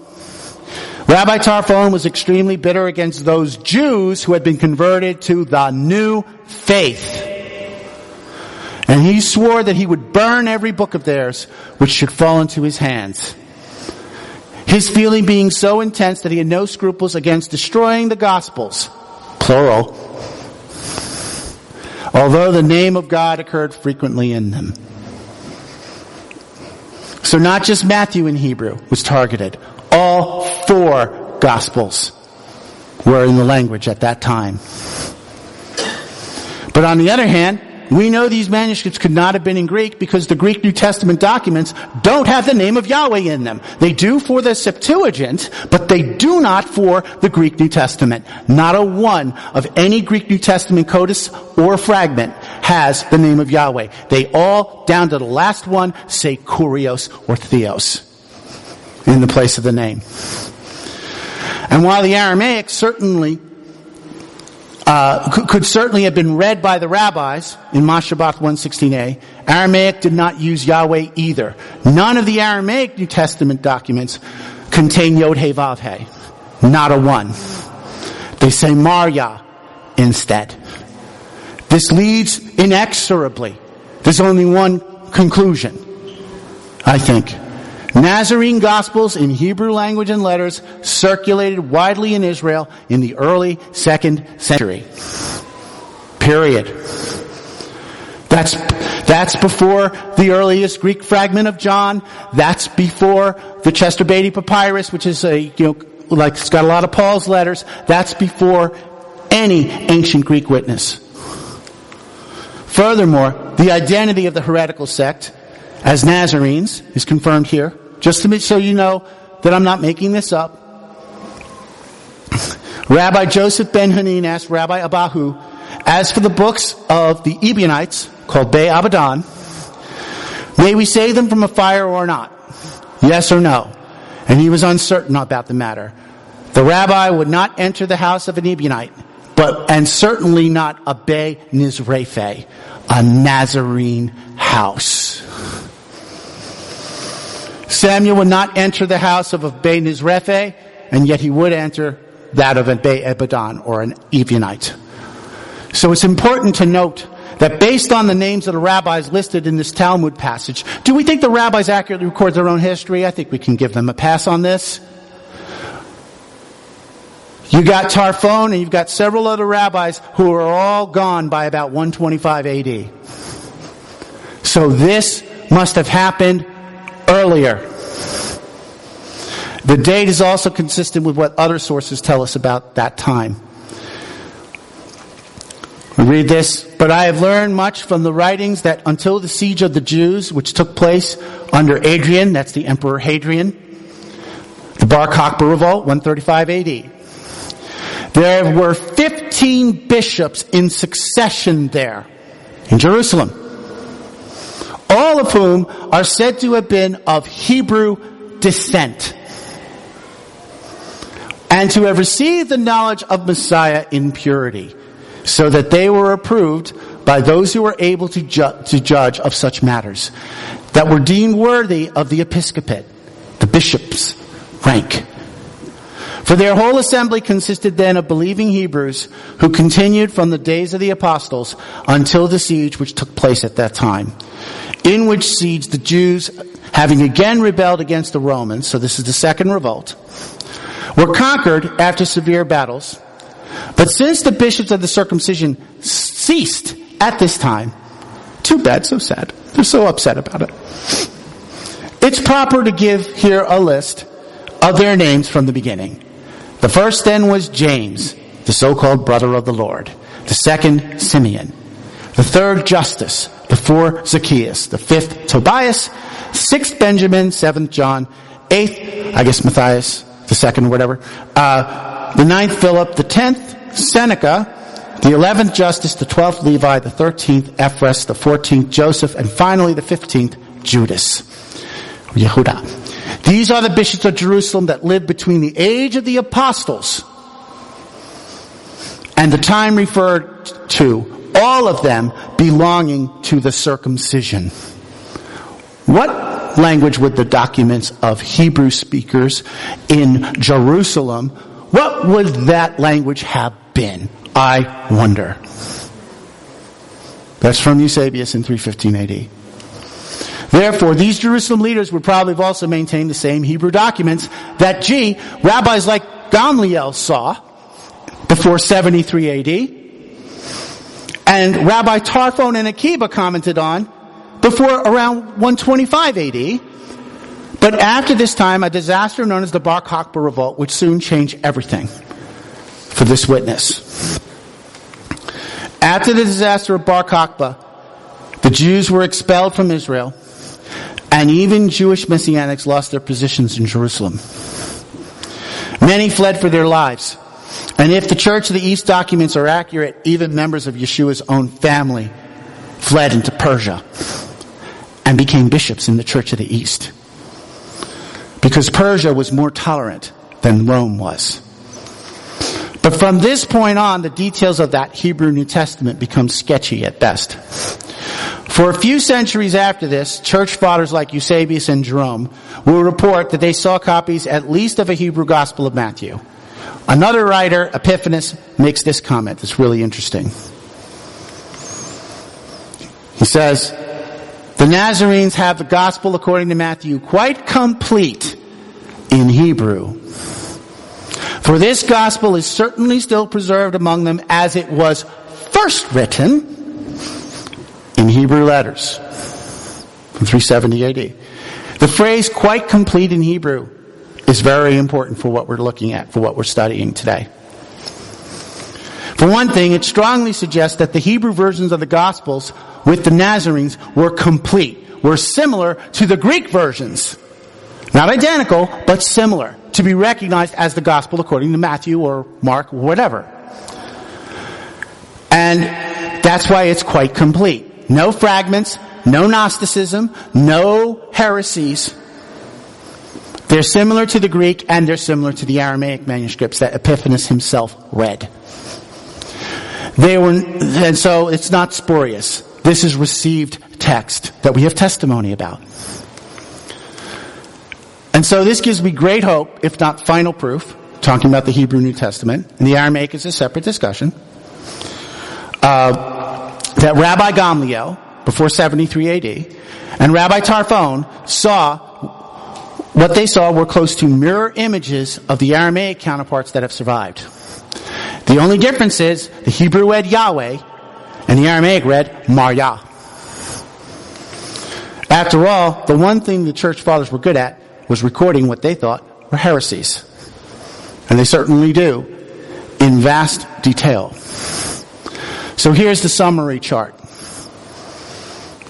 Rabbi Tarfon was extremely bitter against those Jews who had been converted to the new faith. And he swore that he would burn every book of theirs which should fall into his hands. His feeling being so intense that he had no scruples against destroying the Gospels, plural, although the name of God occurred frequently in them. So not just Matthew in Hebrew was targeted. All 4 Gospels were in the language at that time. But on the other hand, we know these manuscripts could not have been in Greek because the Greek New Testament documents don't have the name of Yahweh in them. They do for the Septuagint, but they do not for the Greek New Testament. Not a one of any Greek New Testament codice or fragment has the name of Yahweh. They all, down to the last one, say Kurios or Theos in the place of the name. And while the Aramaic certainly could certainly have been read by the rabbis in Mashabath 116a, Aramaic did not use Yahweh either. None of the Aramaic New Testament documents contain Yod He Vav He. Not a one. They say Maryah instead. This leads inexorably. There's only one conclusion, I think. Nazarene Gospels in Hebrew language and letters circulated widely in Israel in the early 2nd century. Period. That's before the earliest Greek fragment of John. That's before the Chester Beatty Papyrus, which is it's got a lot of Paul's letters. That's before any ancient Greek witness. Furthermore, the identity of the heretical sect as Nazarenes is confirmed here. Just to so you know that I'm not making this up. Rabbi Joseph Ben Hanin asked Rabbi Abahu, as for the books of the Ebionites, called Be Abaddon, may we save them from a fire or not? Yes or no? And he was uncertain about the matter. The rabbi would not enter the house of an Ebionite, and certainly not a Be Nizrefe, a Nazarene house. Samuel would not enter the house of a Be Nizrefe, and yet he would enter that of a Be Abaddon, or an Ebionite. So it's important to note that based on the names of the rabbis listed in this Talmud passage, do we think the rabbis accurately record their own history? I think we can give them a pass on this. You got Tarfon and you've got several other rabbis who are all gone by about 125 AD. So this must have happened earlier. The date is also consistent with what other sources tell us about that time. We read this, but I have learned much from the writings that until the siege of the Jews, which took place under Adrian, that's the Emperor Hadrian, the Bar Kokhba revolt, 135 AD, there were 15 bishops in succession there in Jerusalem, all of whom are said to have been of Hebrew descent and to have received the knowledge of Messiah in purity, so that they were approved by those who were able to judge of such matters, that were deemed worthy of the episcopate, the bishop's rank. For their whole assembly consisted then of believing Hebrews who continued from the days of the apostles until the siege which took place at that time, in which siege the Jews, having again rebelled against the Romans, so this is the second revolt, were conquered after severe battles. But since the bishops of the circumcision ceased at this time, too bad, so sad. They're so upset about it. It's proper to give here a list of their names from the beginning. The first then was James, the so-called brother of the Lord. The second, Simeon. The third, Justus. The fourth, Zacchaeus. The fifth, Tobias. Sixth, Benjamin. Seventh, John. Eighth, Matthias. The second, whatever. The ninth, Philip. The 10th, Seneca. The 11th, Justus. The 12th, Levi. The 13th, Ephras. The 14th, Joseph. And finally, the 15th, Judas. Yehuda. These are the bishops of Jerusalem that lived between the age of the apostles and the time referred to, all of them belonging to the circumcision. What language would the documents of Hebrew speakers in Jerusalem, what would that language have been? I wonder. That's from Eusebius in 315 AD. Therefore, these Jerusalem leaders would probably have also maintained the same Hebrew documents that, rabbis like Gamliel saw before 73 AD, and Rabbi Tarfon and Akiba commented on before around 125 AD. But after this time, a disaster known as the Bar Kokhba revolt would soon change everything for this witness. After the disaster of Bar Kokhba, the Jews were expelled from Israel, and even Jewish Messianics lost their positions in Jerusalem. Many fled for their lives. And if the Church of the East documents are accurate, even members of Yeshua's own family fled into Persia and became bishops in the Church of the East. Because Persia was more tolerant than Rome was. But from this point on, the details of that Hebrew New Testament become sketchy at best. For a few centuries after this, church fathers like Eusebius and Jerome will report that they saw copies at least of a Hebrew Gospel of Matthew. Another writer, Epiphanes, makes this comment. It's really interesting. He says, the Nazarenes have the Gospel according to Matthew quite complete in Hebrew. For this Gospel is certainly still preserved among them as it was first written in Hebrew letters from 370 AD. The phrase quite complete in Hebrew is very important for what we're looking at, for what we're studying today. For one thing, it strongly suggests that the Hebrew versions of the Gospels with the Nazarenes were complete, were similar to the Greek versions. Not identical, but similar, to be recognized as the Gospel according to Matthew or Mark or whatever. And that's why it's quite complete. No fragments, no Gnosticism, no heresies. They're similar to the Greek and they're similar to the Aramaic manuscripts that Epiphanes himself read. And so it's not spurious. This is received text that we have testimony about. And so this gives me great hope, if not final proof, talking about the Hebrew New Testament, and the Aramaic is a separate discussion, that Rabbi Gamliel, before 73 AD, and Rabbi Tarfon what they saw were close to mirror images of the Aramaic counterparts that have survived. The only difference is the Hebrew read Yahweh, and the Aramaic read Maryah. After all, the one thing the church fathers were good at was recording what they thought were heresies. And they certainly do, in vast detail. So here's the summary chart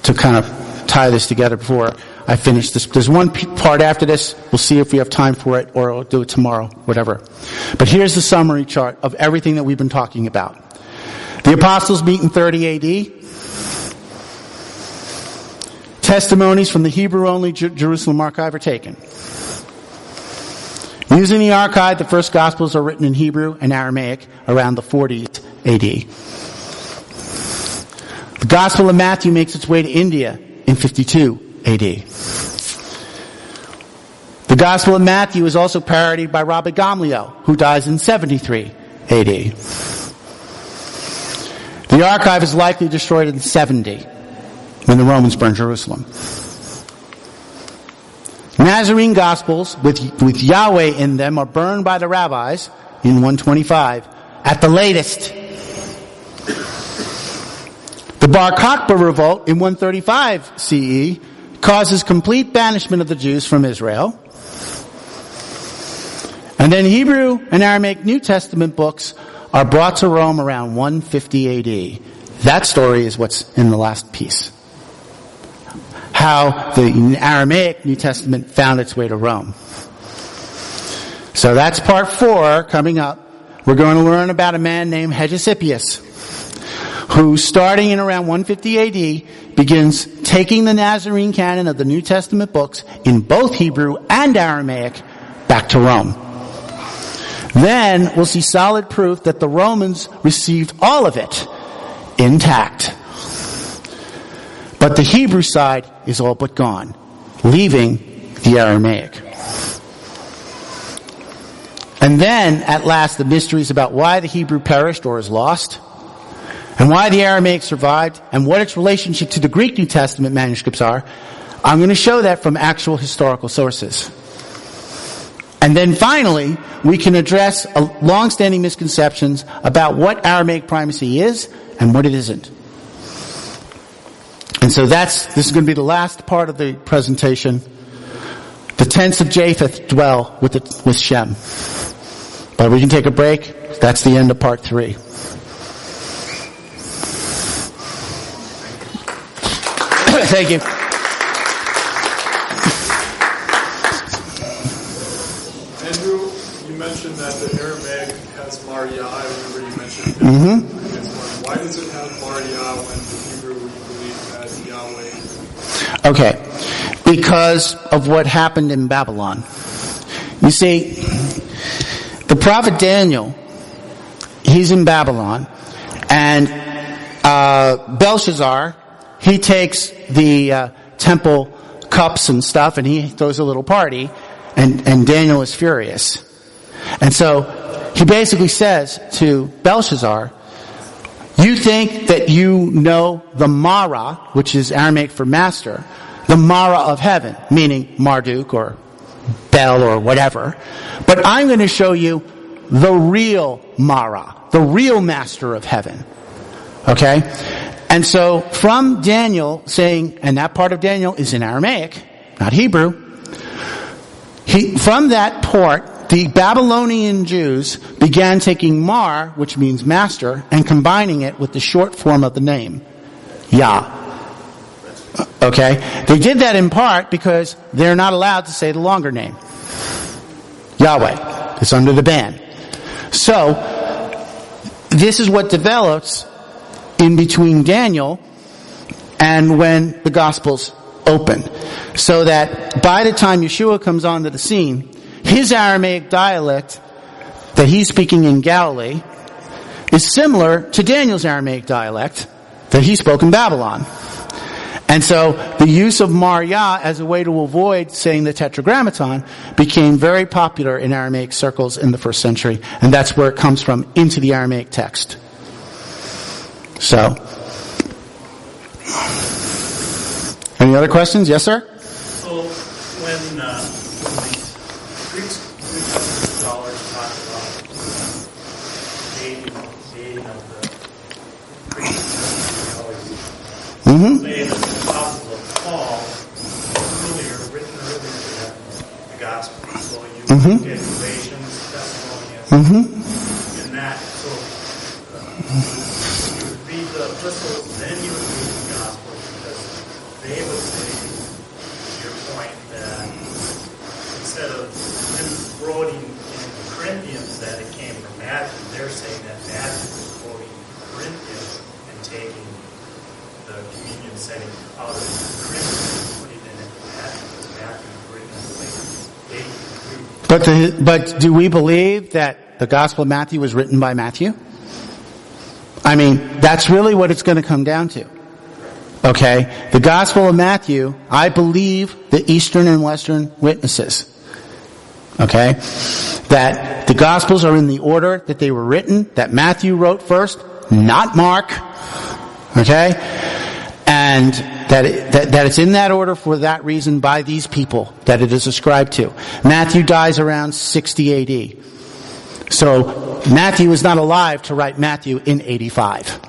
to kind of tie this together before I finish this. There's one part after this. We'll see if we have time for it, or I'll do it tomorrow, whatever. But here's the summary chart of everything that we've been talking about. The apostles meet in 30 AD. Testimonies from the Hebrew-only Jerusalem archive are taken. Using the archive, the first Gospels are written in Hebrew and Aramaic around the 40s AD. The Gospel of Matthew makes its way to India in 52 AD. The Gospel of Matthew is also parodied by Rabbi Gamliel, who dies in 73 AD. The archive is likely destroyed in 70 when the Romans burned Jerusalem. Nazarene Gospels with Yahweh in them are burned by the rabbis in 125 at the latest. The Bar Kokhba revolt in 135 CE causes complete banishment of the Jews from Israel. And then Hebrew and Aramaic New Testament books are brought to Rome around 150 AD. That story is what's in the last piece. How the Aramaic New Testament found its way to Rome. So that's part 4 coming up. We're going to learn about a man named Hegesippus, who, starting in around 150 AD, begins taking the Nazarene canon of the New Testament books in both Hebrew and Aramaic back to Rome. Then we'll see solid proof that the Romans received all of it intact. But the Hebrew side is all but gone, leaving the Aramaic. And then, at last, the mysteries about why the Hebrew perished or is lost, and why the Aramaic survived, and what its relationship to the Greek New Testament manuscripts are. I'm going to show that from actual historical sources. And then finally, we can address long-standing misconceptions about what Aramaic primacy is and what it isn't. And so this is going to be the last part of the presentation. The tents of Japheth dwell with Shem. But we can take a break. That's the end of part 3. Thank you. Andrew, you mentioned that the Aramaic has Maryah. I remember you mentioned it. Mm-hmm. Why does it have Maryah when the Hebrew, we believe, Yahweh? Okay. Because of what happened in Babylon. You see, the prophet Daniel, he's in Babylon, and Belshazzar, he takes the temple cups and stuff, and he throws a little party, and Daniel is furious. And so he basically says to Belshazzar, you think that you know the Mara, which is Aramaic for master, the Mara of heaven, meaning Marduk or Bel or whatever, but I'm going to show you the real Mara, the real master of heaven. Okay? And so from Daniel saying, and that part of Daniel is in Aramaic, not Hebrew, from that part, the Babylonian Jews began taking Mar, which means master, and combining it with the short form of the name, Yah. Okay? They did that in part because they're not allowed to say the longer name. Yahweh. It's under the ban. So, this is what develops in between Daniel and when the Gospels open. So that by the time Yeshua comes onto the scene, his Aramaic dialect that he's speaking in Galilee is similar to Daniel's Aramaic dialect that he spoke in Babylon. And so the use of Maria as a way to avoid saying the Tetragrammaton became very popular in Aramaic circles in the first century, and that's where it comes from into the Aramaic text. So, any other questions? Yes, sir? So when the Greek scholars talk about dating of the Greek say that the Gospel of Paul was written earlier than the Gospel. So you look at Galatians, Thessalonians, and that. So you would read the epistles, then you would read the Gospel, because they would say, to your point, that instead of him quoting in Corinthians that it came from Matthew, they're saying that Matthew was quoting Corinthians and taking the communion setting out of Corinthians, putting it in Matthew, because Matthew was written in But do we believe that the Gospel of Matthew was written by Matthew? I mean, that's really what it's going to come down to. Okay? The Gospel of Matthew, I believe the Eastern and Western witnesses. Okay? That the Gospels are in the order that they were written, that Matthew wrote first, not Mark. Okay? And that it's in that order for that reason by these people that it is ascribed to. Matthew dies around 60 AD. So Matthew was not alive to write Matthew in 85.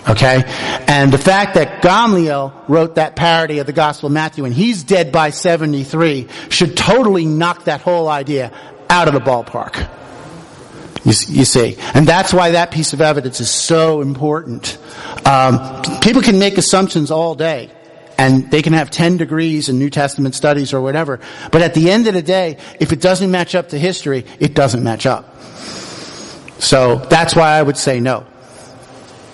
Okay? And the fact that Gamliel wrote that parody of the Gospel of Matthew and he's dead by 73 should totally knock that whole idea out of the ballpark. You see. And that's why that piece of evidence is so important. People can make assumptions all day, and they can have 10 degrees in New Testament studies or whatever, but at the end of the day, if it doesn't match up to history, it doesn't match up. So that's why I would say no.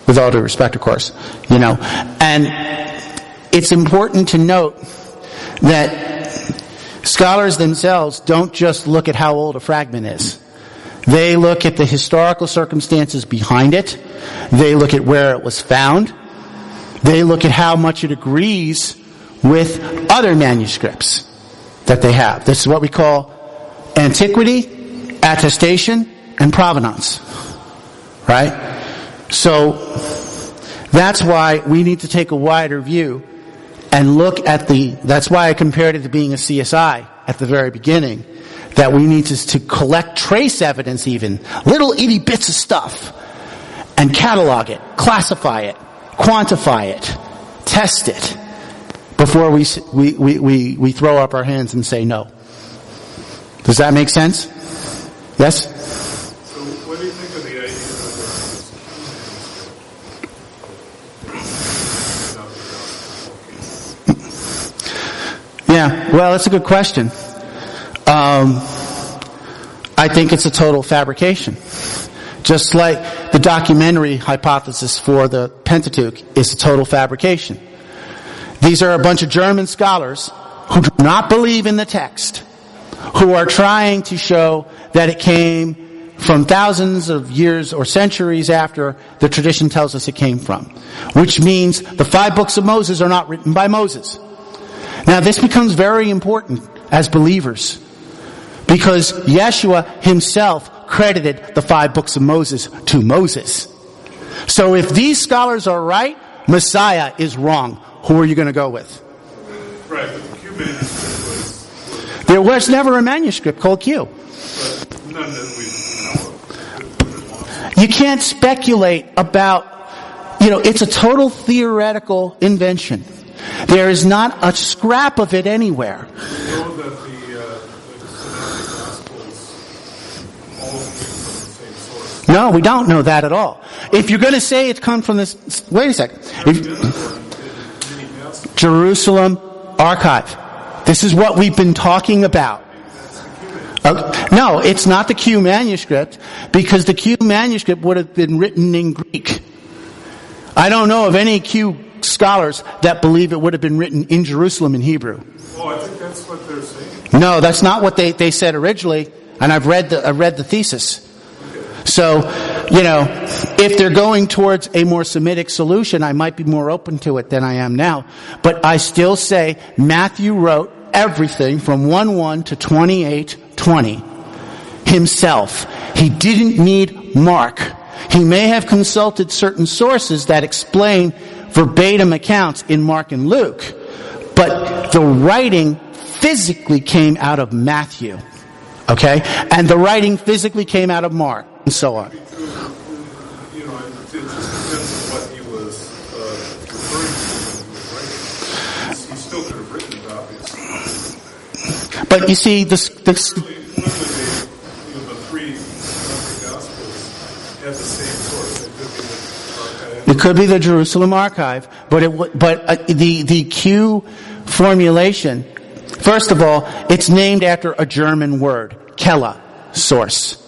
With all due respect, of course. You know. And it's important to note that scholars themselves don't just look at how old a fragment is. They look at the historical circumstances behind it. They look at where it was found. They look at how much it agrees with other manuscripts that they have. This is what we call antiquity, attestation, and provenance. Right? So, that's why we need to take a wider view and look at that's why I compared it to being a CSI at the very beginning. That we need to collect trace evidence even, little itty bits of stuff, and catalog it, classify it, quantify it, test it, before we throw up our hands and say no. Does that make sense? Yes? So what do you think of the idea Yeah, well, that's a good question. I think it's a total fabrication. Just like the documentary hypothesis for the Pentateuch is a total fabrication. These are a bunch of German scholars who do not believe in the text, who are trying to show that it came from thousands of years or centuries after the tradition tells us it came from. Which means the 5 books of Moses are not written by Moses. Now this becomes very important as believers, because Yeshua himself credited the 5 books of Moses to Moses. So if these scholars are right, Messiah is wrong. Who are you going to go with? Right, but the Q manuscript was... There was never a manuscript called Q. But none that we know of. You can't speculate about, it's a total theoretical invention. There is not a scrap of it anywhere. We know that the Synoptic Gospels all came from the same source. No, we don't know that at all. If you're going to say it's come from this, wait a second. Jerusalem Archive. This is what we've been talking about. No, it's not the Q manuscript, because the Q manuscript would have been written in Greek. I don't know of any Q scholars that believe it would have been written in Jerusalem in Hebrew. Oh, I think that's what they're saying. No, that's not what they said originally, and I've read the thesis. So, if they're going towards a more Semitic solution, I might be more open to it than I am now. But I still say Matthew wrote everything from 1:1 to 28:20 himself. He didn't need Mark. He may have consulted certain sources that explain verbatim accounts in Mark and Luke, but the writing physically came out of Matthew. Okay? And the writing physically came out of Mark, and so on. It just depends on what he was referring to when he was writing. He still could have written it, obviously. But you see, The 3 Gospels have the same source. it could be the Jerusalem Archive, but the Q formulation, first of all, it's named after a German word, Kella, source.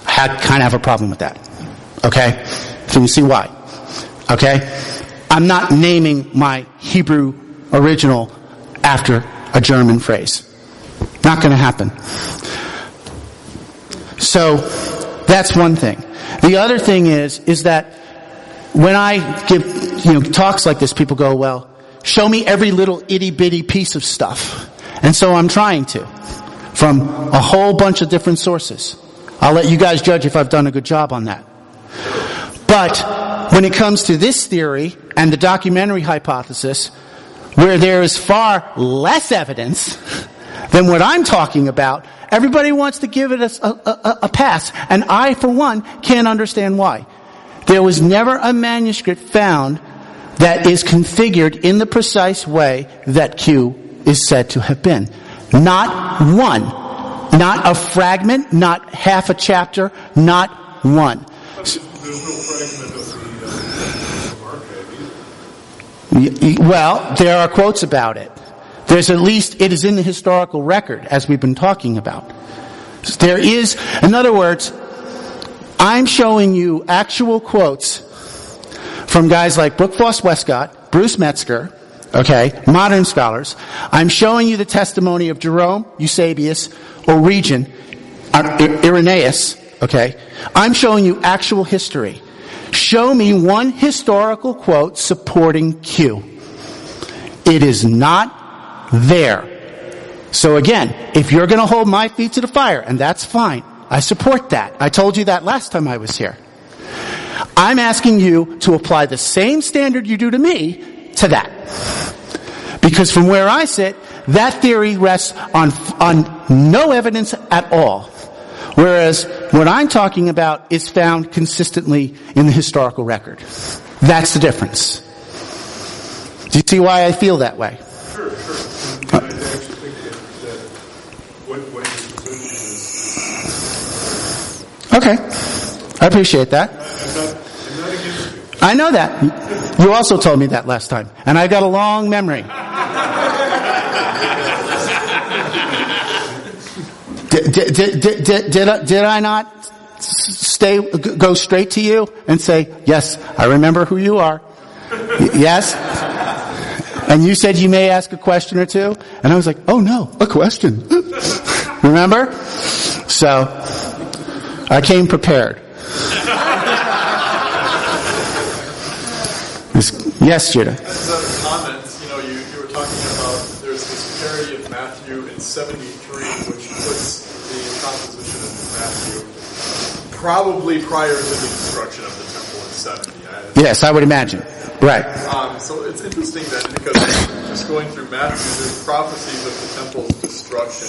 I kind of have a problem with that. Okay? Can you see why? Okay? I'm not naming my Hebrew original after a German phrase. Not going to happen. So, that's one thing. The other thing is that when I give, talks like this, people go, well, show me every little itty-bitty piece of stuff. And so I'm trying to, from a whole bunch of different sources. I'll let you guys judge if I've done a good job on that. But when it comes to this theory and the documentary hypothesis, where there is far less evidence than what I'm talking about, everybody wants to give it a pass. And I, for one, can't understand why. There was never a manuscript found that is configured in the precise way that Q is said to have been. Not one. Not a fragment, not half a chapter, not one. There's no fragment of the archive either. Well, there are quotes about it. There's at least, it is in the historical record, as we've been talking about. There is, in other words, I'm showing you actual quotes from guys like Brooke Foss Westcott, Bruce Metzger, okay, modern scholars. I'm showing you the testimony of Jerome, Eusebius, Origen, Irenaeus, okay. I'm showing you actual history. Show me one historical quote supporting Q. It is not there. So again, if you're going to hold my feet to the fire, and that's fine, I support that. I told you that last time I was here. I'm asking you to apply the same standard you do to me to that. Because from where I sit, that theory rests on no evidence at all. Whereas what I'm talking about is found consistently in the historical record. That's the difference. Do you see why I feel that way? Sure. And I actually think that what your position is. Okay. I appreciate that. I'm not against you. I know that. You also told me that last time. And I've got a long memory. Did I not go straight to you and say, yes, I remember who you are? Yes? And you said you may ask a question or two, and I was like, oh no, a question. Remember? So, I came prepared. Yes, Judah. As a comment, you were talking about there's this parody of Matthew in 73, which puts the composition of Matthew probably prior to the destruction of the temple in 70. Yes, I would imagine. Right. So it's interesting then, because just going through Matthew, there's prophecies of the temple's destruction,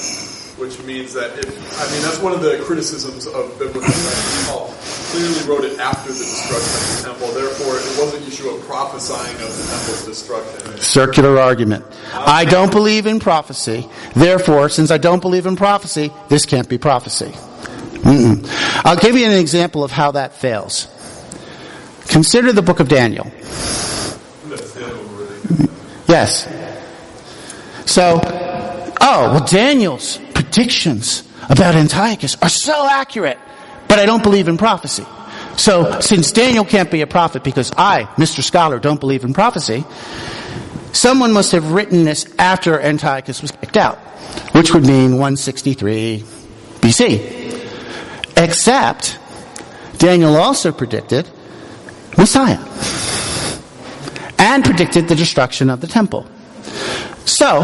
which means that that's one of the criticisms of biblical writing. Paul clearly wrote it after the destruction of the temple, therefore it wasn't Yeshua prophesying of the temple's destruction. Circular argument. I don't believe in prophecy, therefore, since I don't believe in prophecy, this can't be prophecy. I'll give you an example of how that fails. Consider the book of Daniel. Yes. So, Daniel's predictions about Antiochus are so accurate, but I don't believe in prophecy. So, since Daniel can't be a prophet because I, Mr. Scholar, don't believe in prophecy, someone must have written this after Antiochus was kicked out, which would mean 163 BC. Except, Daniel also predicted Messiah and predicted the destruction of the temple. So,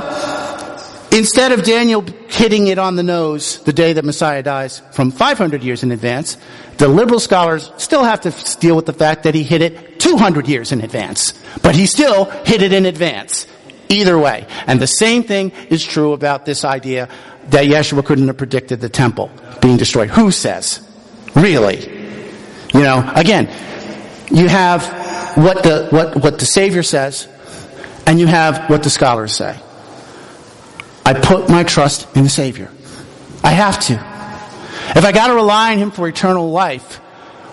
instead of Daniel hitting it on the nose the day that Messiah dies from 500 years in advance, the liberal scholars still have to deal with the fact that he hit it 200 years in advance. But he still hit it in advance. Either way. And the same thing is true about this idea that Yeshua couldn't have predicted the temple being destroyed. Who says? Really? Again, you have what the Savior says, and you have what the scholars say. I put my trust in the Savior. I have to. If I got to rely on Him for eternal life,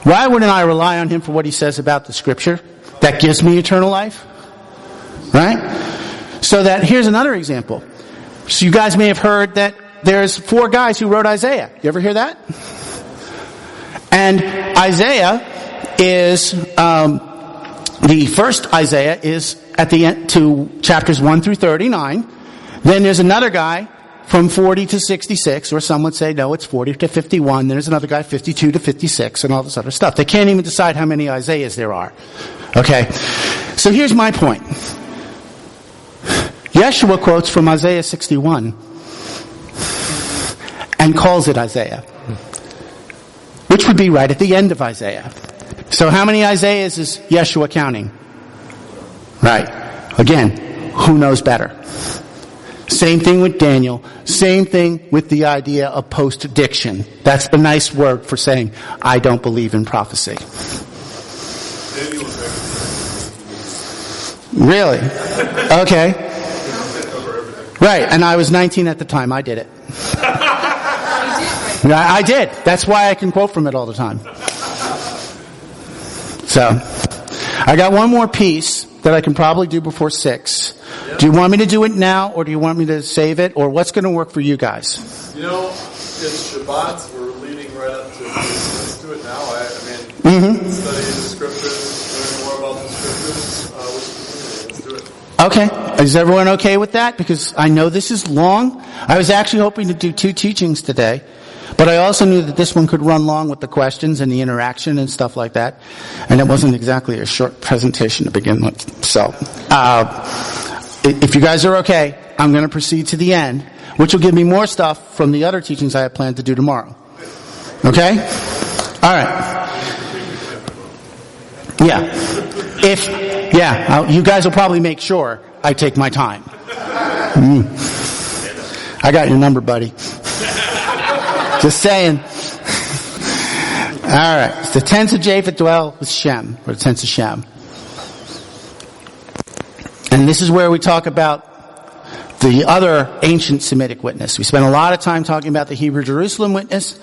why wouldn't I rely on Him for what He says about the Scripture that gives me eternal life? Right? So here's another example. So you guys may have heard that there's 4 guys who wrote Isaiah. You ever hear that? And Isaiah is, the first Isaiah is at the end to chapters 1 through 39. Then there's another guy from 40 to 66, or some would say, no, it's 40 to 51. There's another guy, 52 to 56, and all this other stuff. They can't even decide how many Isaiahs there are. Okay? So here's my point. Yeshua quotes from Isaiah 61 and calls it Isaiah, which would be right at the end of Isaiah. So how many Isaiahs is Yeshua counting? Right. Again, who knows better? Same thing with Daniel. Same thing with the idea of post-diction. That's the nice word for saying, I don't believe in prophecy. Really? Okay. Right, and I was 19 at the time. I did it. I did. That's why I can quote from it all the time. So, I got one more piece that I can probably do before 6. Yep. Do you want me to do it now, or do you want me to save it, or what's going to work for you guys? It's Shabbat. We're leading right up to this. Let's do it now. Studying the Scriptures, learning more about the Scriptures. Let's do it. Okay. Is everyone okay with that? Because I know this is long. I was actually hoping to do 2 teachings today. But I also knew that this one could run long with the questions and the interaction and stuff like that. And it wasn't exactly a short presentation to begin with. So, if you guys are okay, I'm going to proceed to the end, which will give me more stuff from the other teachings I have planned to do tomorrow. Okay? Alright. Yeah. You guys will probably make sure I take my time. I got your number, buddy. Just saying. Alright. The tents of Japheth dwell with Shem, or the tents of Shem. And this is where we talk about the other ancient Semitic witness. We spent a lot of time talking about the Hebrew Jerusalem witness.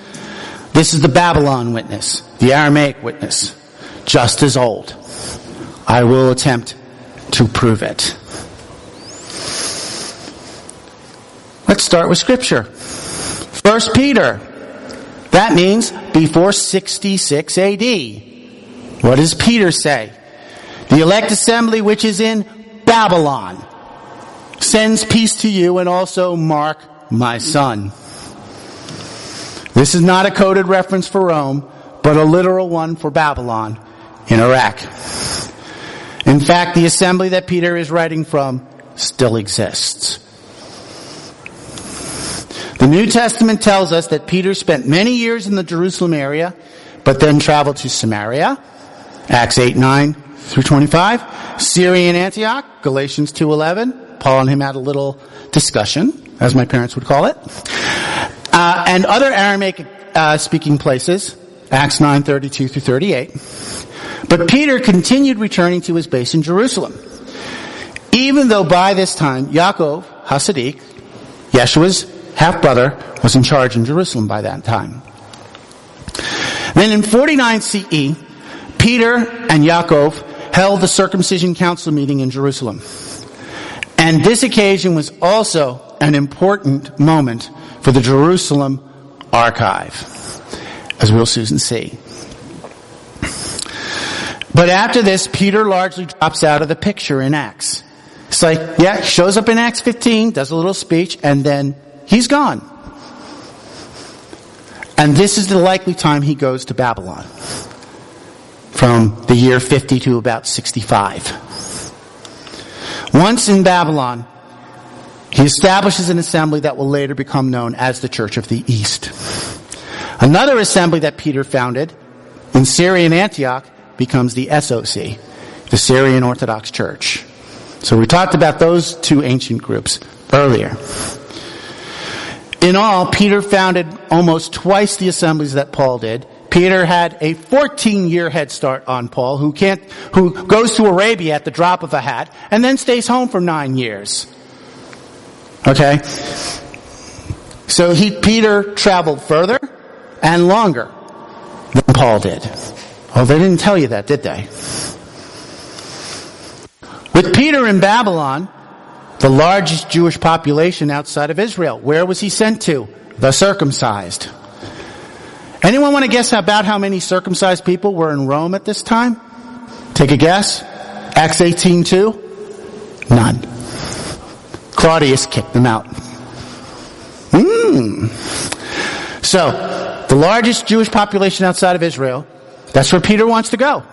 This is the Babylon witness, the Aramaic witness, just as old. I will attempt to prove it. Let's start with Scripture. 1 Peter. That means before 66 AD. What does Peter say? The elect assembly which is in Babylon. sends peace to you, and also Mark, my son. This is not a coded reference for Rome, but a literal one for Babylon in Iraq. In fact, the assembly that Peter is writing from still exists. The New Testament tells us that Peter spent many years in the Jerusalem area, but then traveled to Samaria, Acts 8:9-25, Syria and Antioch, Galatians 2:11. Paul and him had a little discussion, as my parents would call it, and other Aramaic speaking places, Acts 9:32-38. But Peter continued returning to his base in Jerusalem, even though by this time Yaakov Hasidik, Yeshua's half-brother, was in charge in Jerusalem by that time. Then in 49 CE, Peter and Yaakov held the circumcision council meeting in Jerusalem. And this occasion was also an important moment for the Jerusalem archive, as we'll soon see. But after this, Peter largely drops out of the picture in Acts. It's like, yeah, he shows up in Acts 15, does a little speech, and then he's gone. And this is the likely time he goes to Babylon, from the year 50 to about 65. Once in Babylon, he establishes an assembly that will later become known as the Church of the East. Another assembly that Peter founded in Syrian Antioch becomes the SOC, the Syrian Orthodox Church. So we talked about those two ancient groups earlier. In all, Peter founded almost twice the assemblies that Paul did. Peter had a 14-year head start on Paul, who goes to Arabia at the drop of a hat and then stays home for 9 years. Okay? So Peter traveled further and longer than Paul did. Well, they didn't tell you that, did they? With Peter in Babylon, the largest Jewish population outside of Israel, where was he sent to? The circumcised. Anyone want to guess about how many circumcised people were in Rome at this time? Take a guess. Acts 18:2? None. Claudius kicked them out. So, the largest Jewish population outside of Israel, that's where Peter wants to go.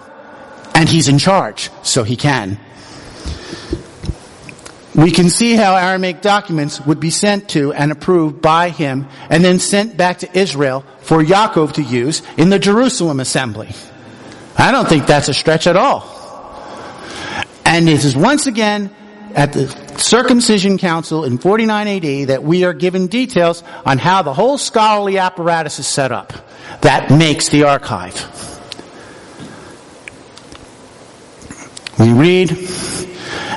And he's in charge, so he can. We can see how Aramaic documents would be sent to and approved by him and then sent back to Israel for Yaakov to use in the Jerusalem assembly. I don't think that's a stretch at all. And this is once again at the Circumcision Council in 49 AD that we are given details on how the whole scholarly apparatus is set up. That makes the archive. We read,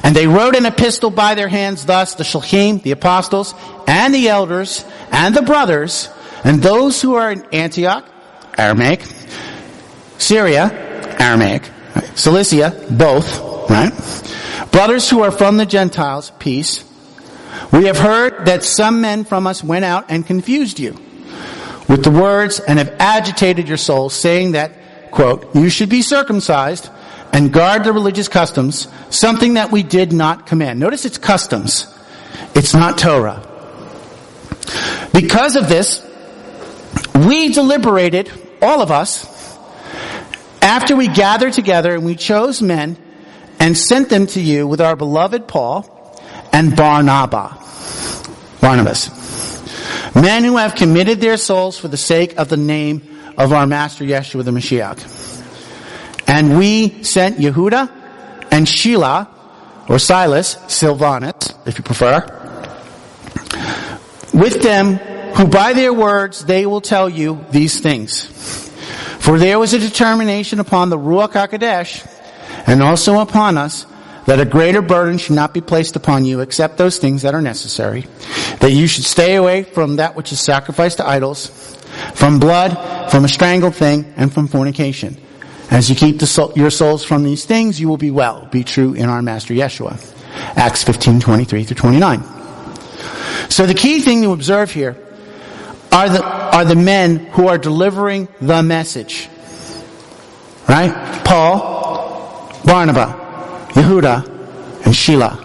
and they wrote an epistle by their hands thus, the Shulchim, the apostles, and the elders, and the brothers, and those who are in Antioch, Aramaic, Syria, Aramaic, right? Cilicia, both, right? Brothers who are from the Gentiles, peace. We have heard that some men from us went out and confused you with the words and have agitated your souls, saying that, quote, you should be circumcised and guard the religious customs, something that we did not command. Notice it's customs. It's not Torah. Because of this, we deliberated, all of us, after we gathered together and we chose men and sent them to you with our beloved Paul and Barnabas, men who have committed their souls for the sake of the name of our Master Yeshua the Mashiach. And we sent Yehuda and Sheila, or Silas, Silvanus, if you prefer, with them, who by their words they will tell you these things. For there was a determination upon the Ruach HaKodesh, and also upon us, that a greater burden should not be placed upon you except those things that are necessary, that you should stay away from that which is sacrificed to idols, from blood, from a strangled thing, and from fornication. As you keep your souls from these things, you will be well. Be true in our Master Yeshua. Acts 15:23-29. So the key thing to observe here are the men who are delivering the message. Right? Paul, Barnabas, Yehuda, and Sheila.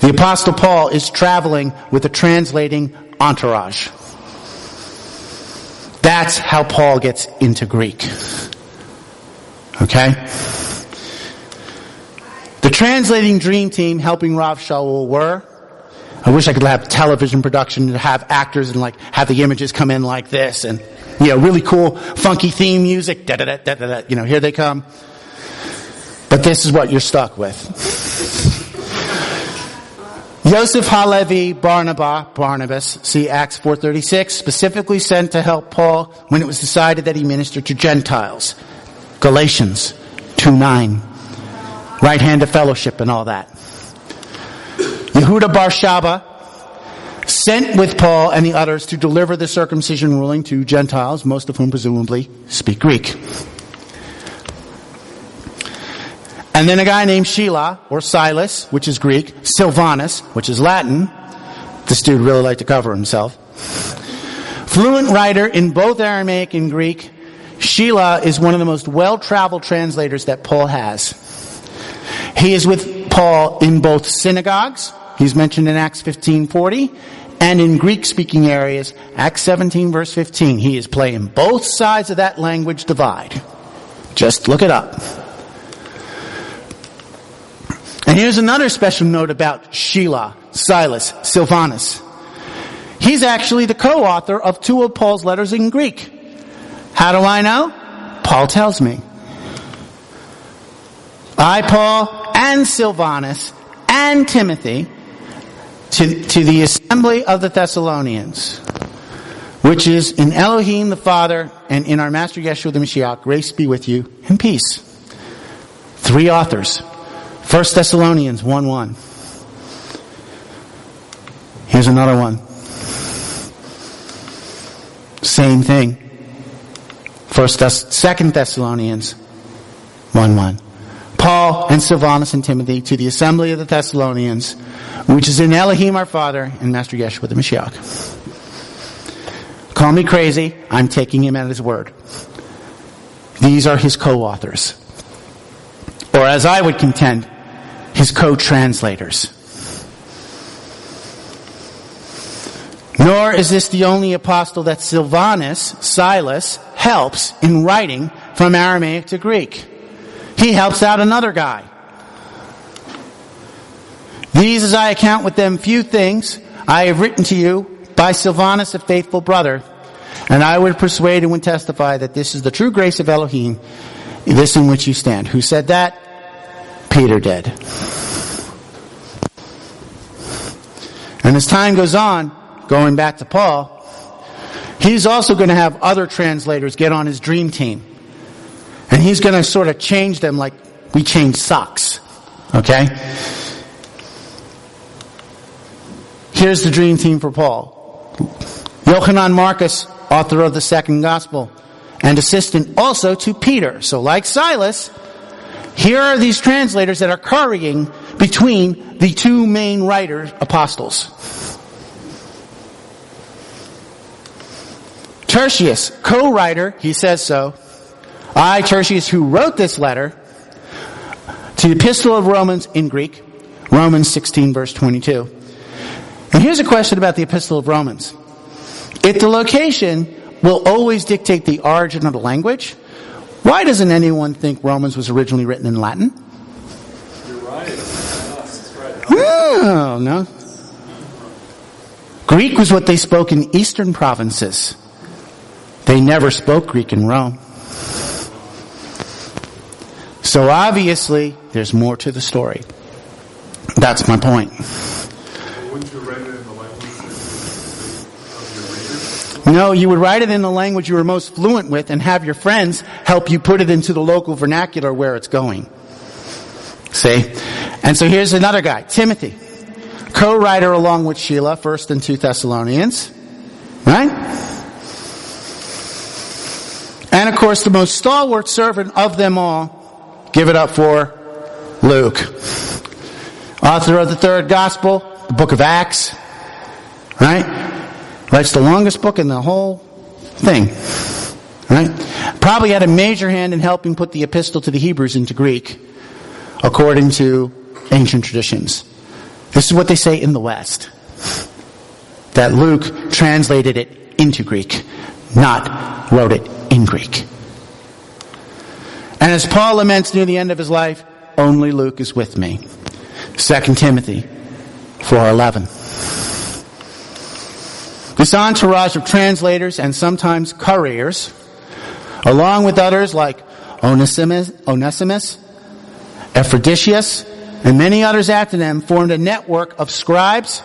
The Apostle Paul is traveling with a translating entourage. That's how Paul gets into Greek. Okay? The translating dream team helping Rav Shaul were, I wish I could have television production to have actors and like have the images come in like this and, really cool funky theme music, da-da-da-da-da-da, here they come. But this is what you're stuck with. Yosef Halevi Barnabas, see Acts 4:36, specifically sent to help Paul when it was decided that he ministered to Gentiles. Galatians 2:9. Right hand of fellowship and all that. Yehuda Bar Shaba, sent with Paul and the others to deliver the circumcision ruling to Gentiles, most of whom presumably speak Greek. And then a guy named Sheila, or Silas, which is Greek, Silvanus, which is Latin. This dude really liked to cover himself. Fluent writer in both Aramaic and Greek, Sheila is one of the most well-traveled translators that Paul has. He is with Paul in both synagogues. He's mentioned in Acts 15:40, and in Greek-speaking areas, Acts 17, verse 15. He is playing both sides of that language divide. Just look it up. And here's another special note about Sheila, Silas, Silvanus. He's actually the co-author of 2 of Paul's letters in Greek. How do I know? Paul tells me. I, Paul, and Silvanus, and Timothy, to the assembly of the Thessalonians, which is in Elohim the Father, and in our Master Yeshua the Mashiach, grace be with you, and peace. 3 authors. 1 Thessalonians 1:1. Here's another one. Same thing. 2 Thessalonians 1:1. Paul and Silvanus and Timothy to the assembly of the Thessalonians, which is in Elohim our Father and Master Yeshua the Mashiach. Call me crazy, I'm taking him at his word. These are his co-authors. Or as I would contend, his co-translators. Nor is this the only apostle that Silvanus, Silas, helps in writing from Aramaic to Greek. He helps out another guy. These, as I account with them few things, I have written to you by Silvanus, a faithful brother, and I would persuade and would testify that this is the true grace of Elohim, this in which you stand. Who said that? Peter did. And as time goes on, going back to Paul, he's also going to have other translators get on his dream team. And he's going to sort of change them like we change socks. Okay? Here's the dream team for Paul. Yochanan Marcus, author of the second gospel, and assistant also to Peter. So like Silas, here are these translators that are currying between the 2 main writers, apostles. Tertius, co-writer, he says so. I, Tertius, who wrote this letter to the Epistle of Romans in Greek, Romans 16, verse 22. And here's a question about the Epistle of Romans. If the location will always dictate the origin of the language, why doesn't anyone think Romans was originally written in Latin? You're right. That's right. Oh, no. Greek was what they spoke in eastern provinces. They never spoke Greek in Rome. So obviously, there's more to the story. That's my point. Wouldn't you write it in the language of your readers? No, you would write it in the language you were most fluent with and have your friends help you put it into the local vernacular where it's going. See? And so here's another guy, Timothy. Co-writer along with Sheila, 1 and 2 Thessalonians. Right? And of course, the most stalwart servant of them all, give it up for Luke. Author of the third gospel, the book of Acts. Right? Writes the longest book in the whole thing. Right? Probably had a major hand in helping put the epistle to the Hebrews into Greek, according to ancient traditions. This is what they say in the West. That Luke translated it into Greek, not wrote it in Greek. And as Paul laments near the end of his life, only Luke is with me. 2 Timothy 4:11. This entourage of translators and sometimes couriers, along with others like Onesimus, Ephroditus, and many others after them, formed a network of scribes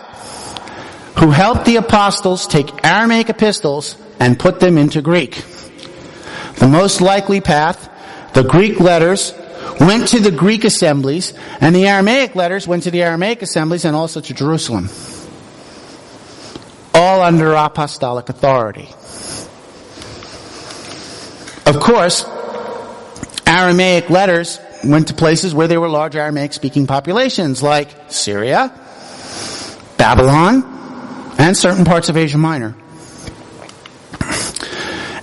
who helped the apostles take Aramaic epistles and put them into Greek. The most likely path, the Greek letters went to the Greek assemblies, and the Aramaic letters went to the Aramaic assemblies and also to Jerusalem. All under apostolic authority. Of course, Aramaic letters went to places where there were large Aramaic-speaking populations, like Syria, Babylon, and certain parts of Asia Minor.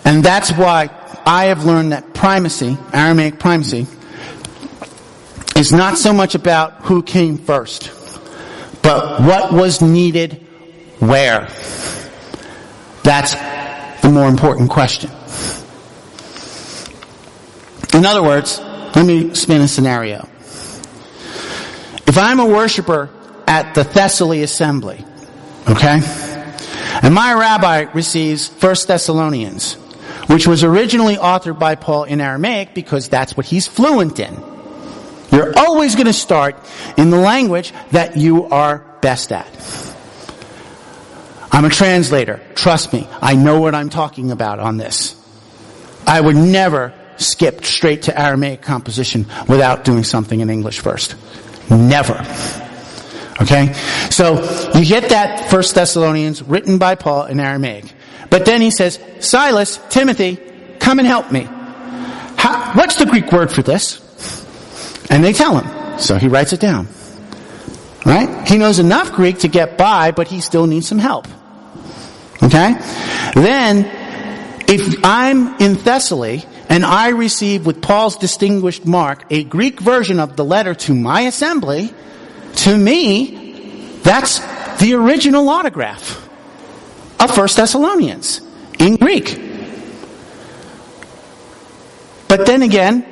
And that's why I have learned that primacy, Aramaic primacy, is not so much about who came first, but what was needed where. That's the more important question. In other words, let me spin a scenario. If I'm a worshiper at the Thessaly assembly, okay, and my rabbi receives 1 Thessalonians, which was originally authored by Paul in Aramaic because that's what he's fluent in. You're always going to start in the language that you are best at. I'm a translator. Trust me, I know what I'm talking about on this. I would never skip straight to Aramaic composition without doing something in English first. Never. Okay? So, you get that 1 Thessalonians written by Paul in Aramaic. But then he says, Silas, Timothy, come and help me. What's the Greek word for this? And they tell him. So he writes it down. Right? He knows enough Greek to get by, but he still needs some help. Okay? Then, if I'm in Thessaly, and I receive with Paul's distinguished mark a Greek version of the letter to my assembly, to me, that's the original autograph of 1 Thessalonians in Greek. But then again,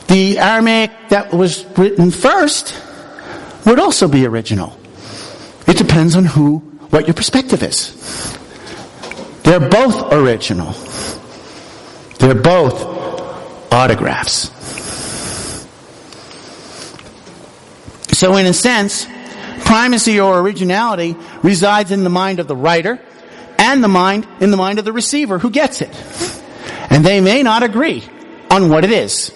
the Aramaic that was written first would also be original. It depends on what your perspective is. They're both original. They're both autographs. So in a sense, primacy or originality resides in the mind of the writer and in the mind of the receiver who gets it. And they may not agree on what it is.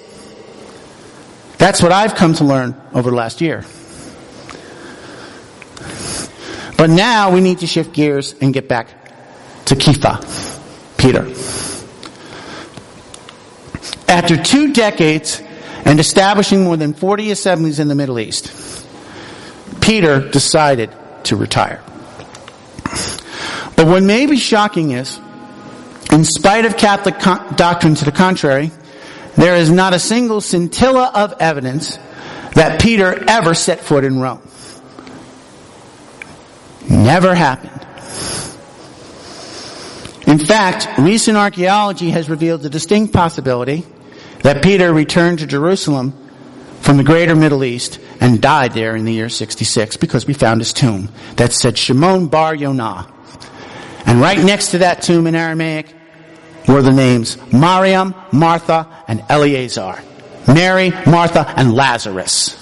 That's what I've come to learn over the last year. But now we need to shift gears and get back to Kepha, Peter. After 2 decades and establishing more than 40 assemblies in the Middle East, Peter decided to retire. But what may be shocking is, in spite of Catholic doctrine to the contrary, there is not a single scintilla of evidence that Peter ever set foot in Rome. Never happened. In fact, recent archaeology has revealed the distinct possibility that Peter returned to Jerusalem from the greater Middle East and died there in the year 66 because we found his tomb that said Shimon Bar Yonah. And right next to that tomb in Aramaic were the names Mariam, Martha, and Eleazar. Mary, Martha, and Lazarus.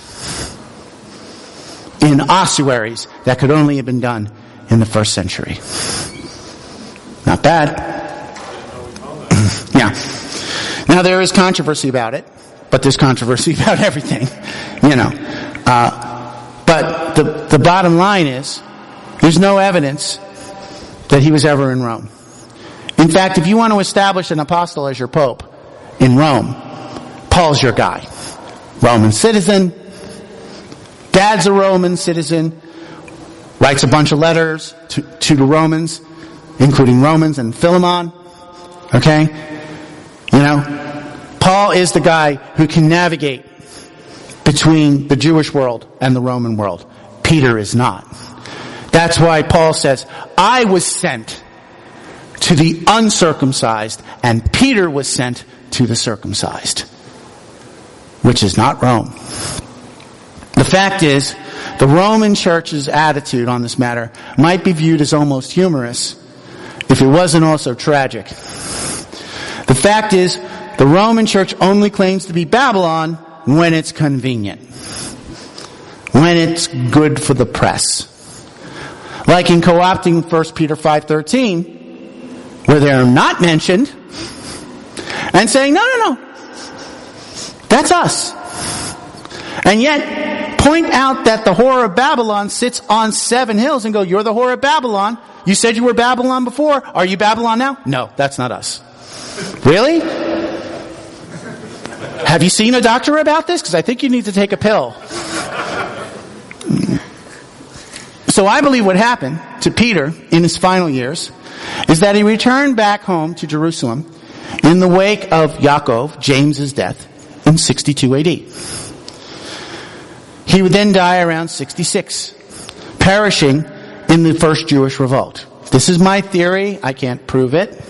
In ossuaries that could only have been done in the 1st century. Not bad. Yeah. Now there is controversy about it, but there's controversy about everything, but the bottom line is, there's no evidence that he was ever in Rome. In fact, if you want to establish an apostle as your pope in Rome, Paul's your guy. Roman citizen, dad's a Roman citizen, writes a bunch of letters to the Romans, including Romans and Philemon. Okay? Paul is the guy who can navigate between the Jewish world and the Roman world. Peter is not. That's why Paul says, I was sent to the uncircumcised, and Peter was sent to the circumcised, which is not Rome. The fact is, the Roman Church's attitude on this matter might be viewed as almost humorous if it wasn't also tragic. The fact is, the Roman Church only claims to be Babylon when it's convenient, when it's good for the press. Like in co-opting 1 Peter 5:13, where they're not mentioned, and saying, no, that's us. And yet, point out that the whore of Babylon sits on 7 hills and go, you're the whore of Babylon. You said you were Babylon before. Are you Babylon now? No, that's not us. Really? Have you seen a doctor about this? Because I think you need to take a pill. So I believe what happened to Peter in his final years is that he returned back home to Jerusalem in the wake of Yaakov, James's death, in 62 AD. He would then die around 66, perishing in the first Jewish revolt. This is my theory. I can't prove it.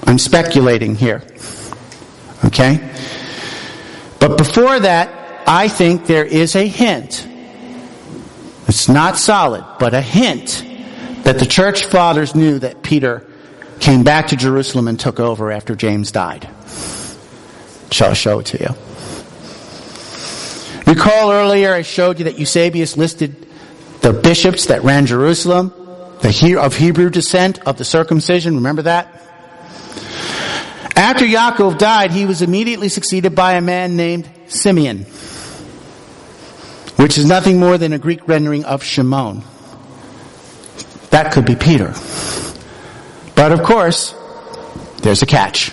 I'm speculating here. Okay? But before that, I think there is a hint. It's not solid, but a hint that the church fathers knew that Peter came back to Jerusalem and took over after James died. I'll show it to you. Recall earlier I showed you that Eusebius listed the bishops that ran Jerusalem, of Hebrew descent, of the circumcision. Remember that? After Yaakov died, he was immediately succeeded by a man named Simeon, which is nothing more than a Greek rendering of Shimon. That could be Peter. But of course, there's a catch.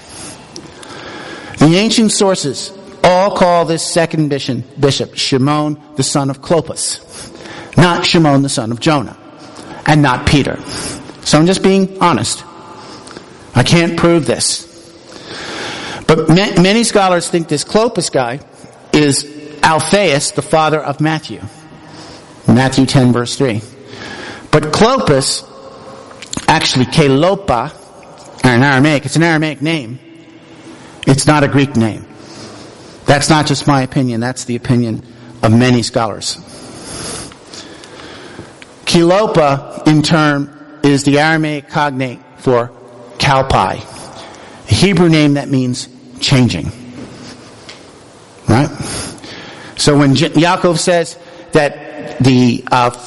The ancient sources all call this second bishop Shimon the son of Clopas, not Shimon the son of Jonah, and not Peter. So I'm just being honest. I can't prove this. But many scholars think this Clopas guy is Alphaeus, the father of Matthew. Matthew 10 verse 3. But Clopas, actually Kelopa, in Aramaic, it's an Aramaic name. It's not a Greek name. That's not just my opinion, that's the opinion of many scholars. Kelopa, in turn, is the Aramaic cognate for Kalpai, a Hebrew name that means changing. Right? So when Yaakov says that the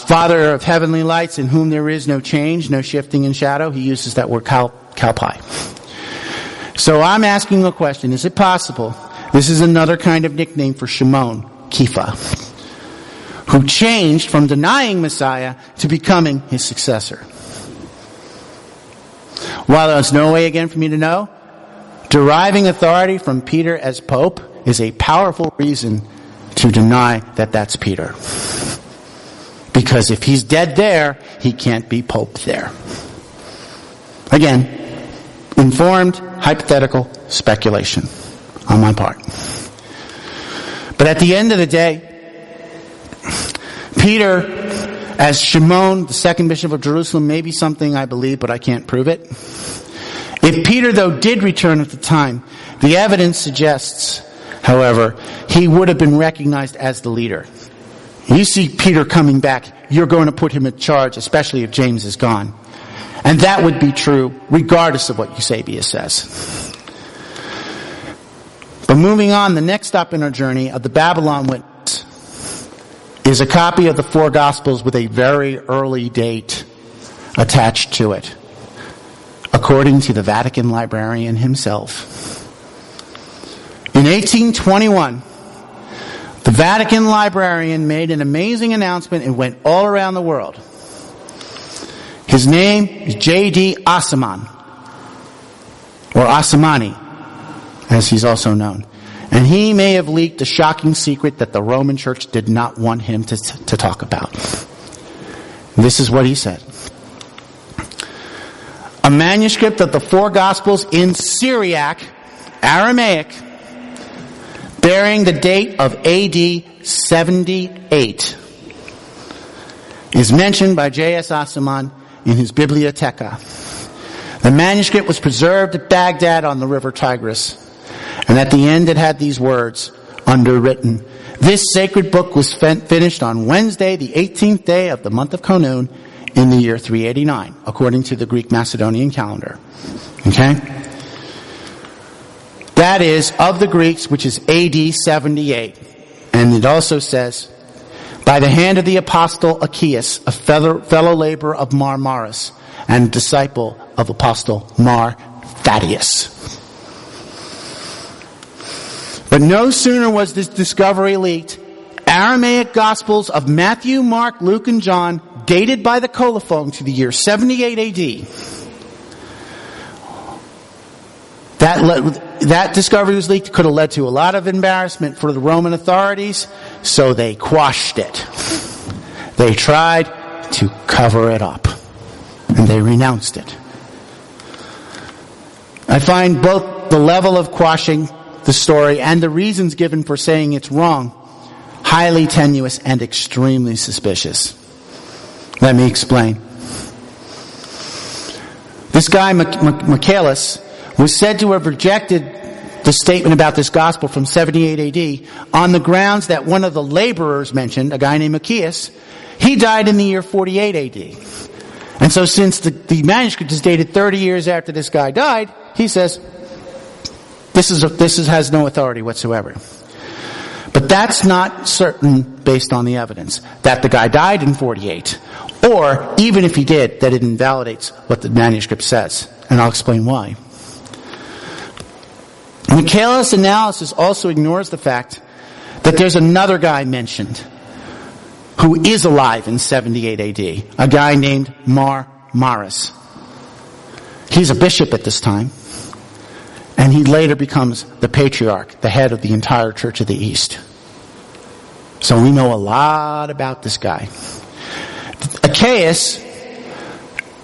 Father of heavenly lights in whom there is no change, no shifting and shadow, he uses that word kalpai. So I'm asking a question, is it possible this is another kind of nickname for Shimon, Kepha, who changed from denying Messiah to becoming his successor? While there's no way again for me to know, deriving authority from Peter as Pope is a powerful reason to deny that that's Peter. Because if he's dead there, he can't be Pope there. Again, informed, hypothetical speculation on my part. But at the end of the day, Peter, as Shimon, the second bishop of Jerusalem, may be something I believe, but I can't prove it. If Peter, though, did return at the time, the evidence suggests, however, he would have been recognized as the leader. You see Peter coming back, you're going to put him in charge, especially if James is gone. And that would be true regardless of what Eusebius says. But moving on, the next stop in our journey of the Babylon Witness is a copy of the 4 Gospels with a very early date attached to it, according to the Vatican librarian himself. In 1821, the Vatican librarian made an amazing announcement and went all around the world. His name is J.D. Asaman, or Asamani, as he's also known. And he may have leaked a shocking secret that the Roman Church did not want him to talk about. This is what he said. A manuscript of the 4 Gospels in Syriac, Aramaic, bearing the date of AD 78, is mentioned by J.S. Assaman in his Bibliotheca. The manuscript was preserved at Baghdad on the river Tigris, and at the end it had these words underwritten. This sacred book was finished on Wednesday, the 18th day of the month of Kanun, in the year 389, according to the Greek Macedonian calendar. Okay? That is, of the Greeks, which is AD 78. And it also says, by the hand of the apostle Achaeus, a fellow laborer of Marmaris, and disciple of apostle Mar Thaddeus. But no sooner was this discovery leaked, Aramaic Gospels of Matthew, Mark, Luke, and John, dated by the colophon to the year 78 AD. That discovery was leaked, could have led to a lot of embarrassment for the Roman authorities, so they quashed it. They tried to cover it up, and they renounced it. I find both the level of quashing the story and the reasons given for saying it's wrong highly tenuous and extremely suspicious. Let me explain. This guy, Michaelis, was said to have rejected the statement about this gospel from 78 AD on the grounds that one of the laborers mentioned, a guy named Achaeus, he died in the year 48 AD. And so since the manuscript is dated 30 years after this guy died, he says, this has no authority whatsoever. But that's not certain based on the evidence that the guy died in 48, or even if he did, that it invalidates what the manuscript says. And I'll explain why. Michaelis' analysis also ignores the fact that there's another guy mentioned who is alive in 78 AD, a guy named Maris. He's a bishop at this time, and he later becomes the patriarch, the head of the entire Church of the East. So we know a lot about this guy. Achaeus,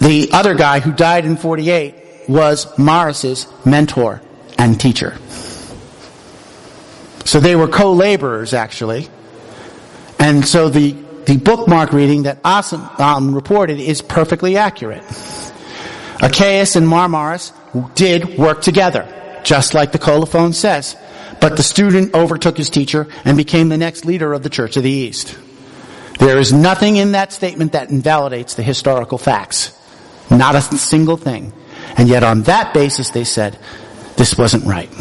the other guy who died in 48, was Maris' mentor and teacher. So they were co-laborers, actually. And so the bookmark reading that Asim reported is perfectly accurate. Achaeus and Maris did work together, just like the colophon says. But the student overtook his teacher and became the next leader of the Church of the East. There is nothing in that statement that invalidates the historical facts. Not a single thing. And yet on that basis they said, this wasn't right.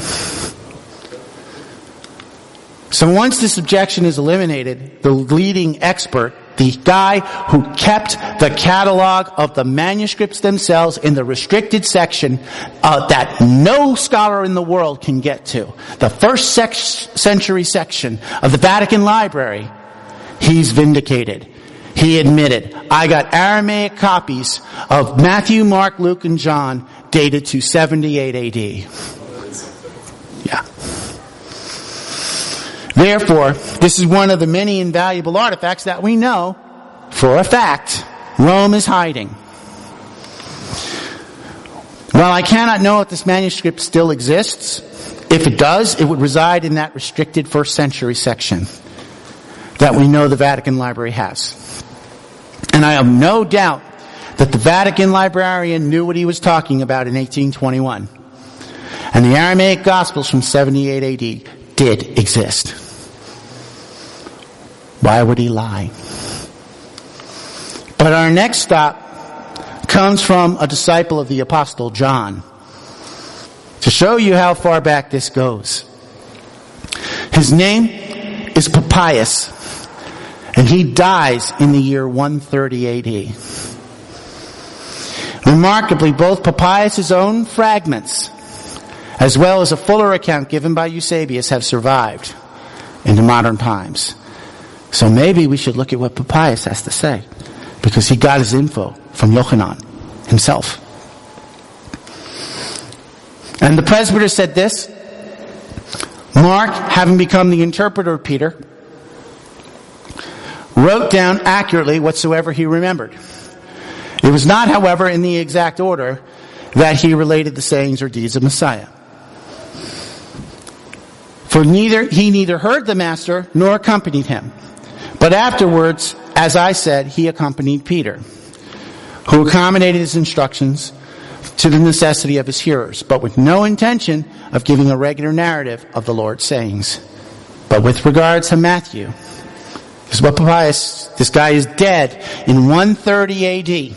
So once this objection is eliminated, the leading expert, the guy who kept the catalog of the manuscripts themselves in the restricted section that no scholar in the world can get to, the first century section of the Vatican Library, he's vindicated. He admitted, I got Aramaic copies of Matthew, Mark, Luke, and John dated to 78 AD. Yeah. Therefore, this is one of the many invaluable artifacts that we know, for a fact, Rome is hiding. While I cannot know if this manuscript still exists, if it does, it would reside in that restricted first century section that we know the Vatican Library has. And I have no doubt that the Vatican librarian knew what he was talking about in 1821. And the Aramaic Gospels from 78 AD did exist. Why would he lie? But our next stop comes from a disciple of the Apostle John. To show you how far back this goes. His name is Papias, and he dies in the year 130 AD. Remarkably, both Papias' own fragments, as well as a fuller account given by Eusebius, have survived into modern times. So maybe we should look at what Papias has to say, because he got his info from Yochanan himself. And the presbyter said this: Mark, having become the interpreter of Peter, wrote down accurately whatsoever he remembered. It was not, however, in the exact order that he related the sayings or deeds of Messiah. For he neither heard the master nor accompanied him, but afterwards, as I said, he accompanied Peter, who accommodated his instructions to the necessity of his hearers, but with no intention of giving a regular narrative of the Lord's sayings. But with regards to Matthew, this is what Papias, this guy is dead in 130 A.D.,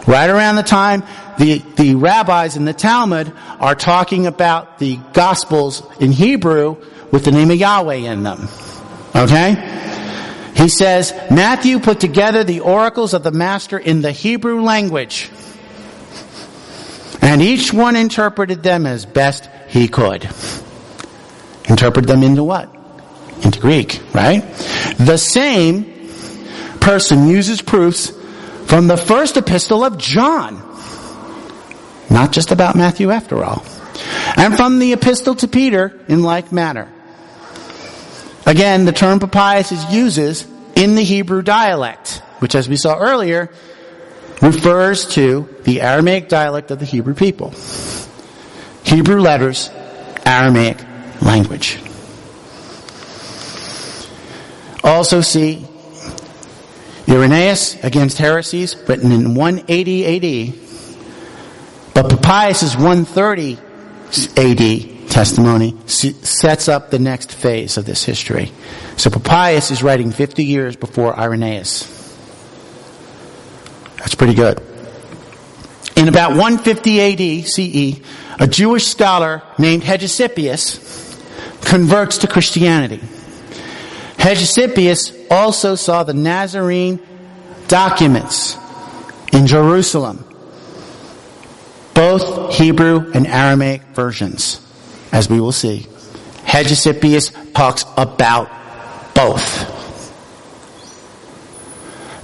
right around the time the rabbis in the Talmud are talking about the Gospels in Hebrew with the name of Yahweh in them. Okay? He says, Matthew put together the oracles of the Master in the Hebrew language, and each one interpreted them as best he could. Interpret them into what? Into Greek, right? The same person uses proofs from the first epistle of John. Not just about Matthew after all. And from the epistle to Peter in like manner. Again, the term Papias uses in the Hebrew dialect, which as we saw earlier, refers to the Aramaic dialect of the Hebrew people. Hebrew letters, Aramaic language. Also see Irenaeus against heresies, written in 180 A.D., but Papias' 130 A.D. testimony sets up the next phase of this history. So Papias is writing 50 years before Irenaeus. That's pretty good. In about 150 A.D. CE, a Jewish scholar named Hegesippus converts to Christianity. Hegesippus also saw the Nazarene documents in Jerusalem, both Hebrew and Aramaic versions, as we will see. Hegesippus talks about both.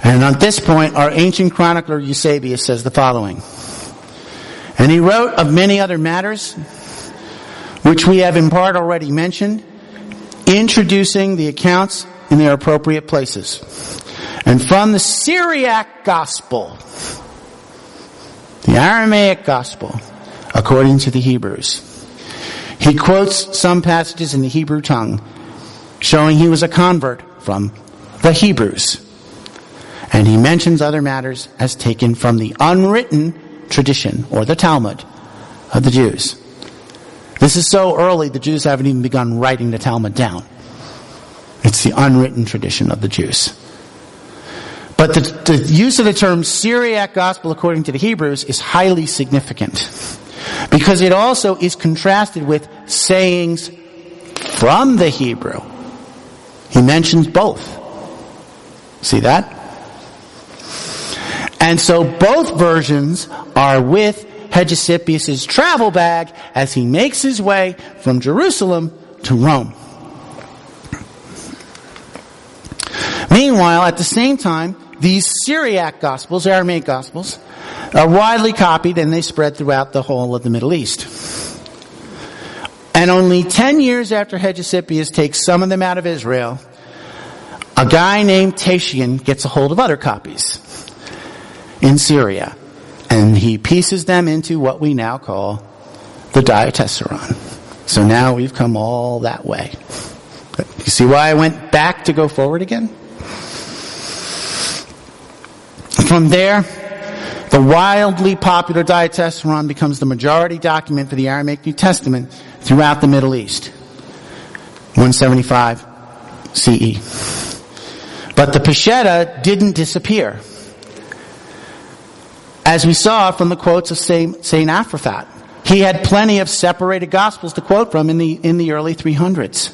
And at this point, our ancient chronicler Eusebius says the following. And he wrote of many other matters, which we have in part already mentioned, introducing the accounts in their appropriate places. And from the Syriac Gospel, the Aramaic Gospel, according to the Hebrews, he quotes some passages in the Hebrew tongue, showing he was a convert from the Hebrews. And he mentions other matters as taken from the unwritten tradition, or the Talmud, of the Jews. This is so early, the Jews haven't even begun writing the Talmud down. It's the unwritten tradition of the Jews. But the use of the term Syriac Gospel according to the Hebrews is highly significant, because it also is contrasted with sayings from the Hebrew. He mentions both. See that? And so both versions are with Hegesippus' travel bag as he makes his way from Jerusalem to Rome. Meanwhile, at the same time, these Syriac Gospels, Aramaic Gospels, are widely copied and they spread throughout the whole of the Middle East. And only 10 years after Hegesippus takes some of them out of Israel, a guy named Tatian gets a hold of other copies in Syria, and he pieces them into what we now call the Diatessaron. So now we've come all that way. You see why I went back to go forward again? From there, the wildly popular Diatessaron becomes the majority document for the Aramaic New Testament throughout the Middle East. 175 CE. But the Peshitta didn't disappear, as we saw from the quotes of Saint Aphrofat. He had plenty of separated Gospels to quote from in the early 300s.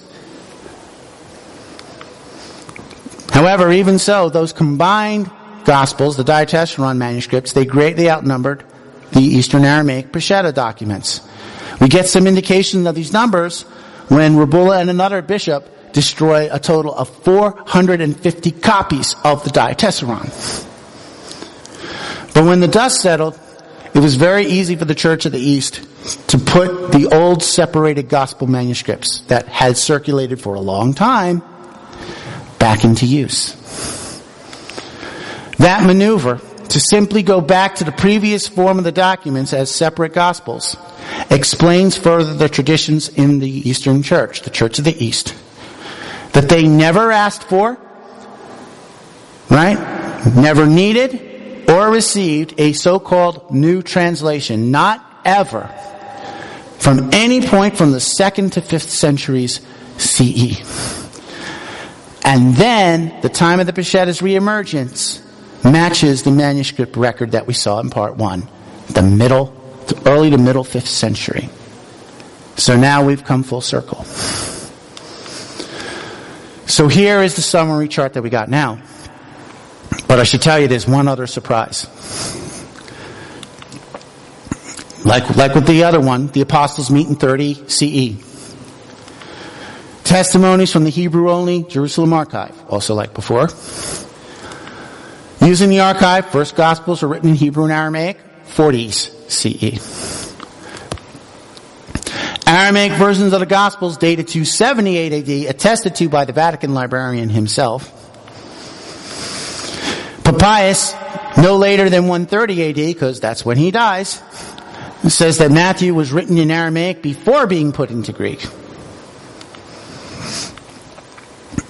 However, even so, those combined Gospels, the Diatessaron manuscripts, they greatly outnumbered the Eastern Aramaic Peshitta documents. We get some indication of these numbers when Rabula and another bishop destroy a total of 450 copies of the Diatessaron. But when the dust settled, it was very easy for the Church of the East to put the old separated gospel manuscripts that had circulated for a long time back into use. That maneuver, to simply go back to the previous form of the documents as separate gospels, explains further the traditions in the Eastern Church, the Church of the East, that they never asked for, right, never needed or received a so-called new translation. Not ever. From any point from the 2nd to 5th centuries CE. And then the time of the Peshetta's reemergence matches the manuscript record that we saw in part 1, early to middle 5th century. So now we've come full circle. So here is the summary chart that we got now. But I should tell you, there's one other surprise. Like with the other one, the apostles meet in 30 CE. Testimonies from the Hebrew-only Jerusalem archive, also like before. Using the archive, first Gospels are written in Hebrew and Aramaic, 40s CE. Aramaic versions of the Gospels dated to 78 AD, attested to by the Vatican librarian himself. Papias, no later than 130 AD, because that's when he dies, says that Matthew was written in Aramaic before being put into Greek.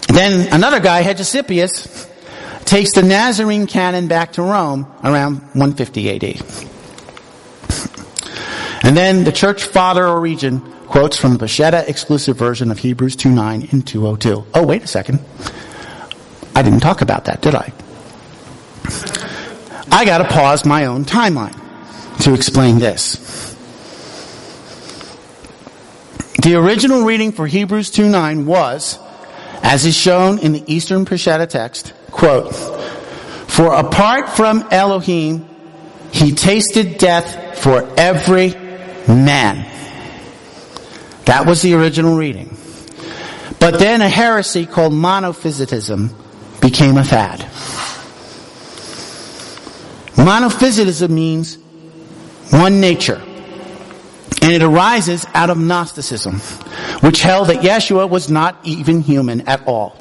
Then another guy, Hegesippus, takes the Nazarene canon back to Rome around 150 AD. And then the church father Origen quotes from the Peshitta exclusive version of Hebrews 2:9 and 2:02. Oh, wait a second. I didn't talk about that, did I? I got to pause my own timeline to explain this. The original reading for Hebrews 2:9 was, as is shown in the Eastern Peshitta text, quote, "For apart from Elohim, he tasted death for every man." That was the original reading. But then a heresy called monophysitism became a fad. Monophysitism means one nature. And it arises out of Gnosticism, which held that Yeshua was not even human at all,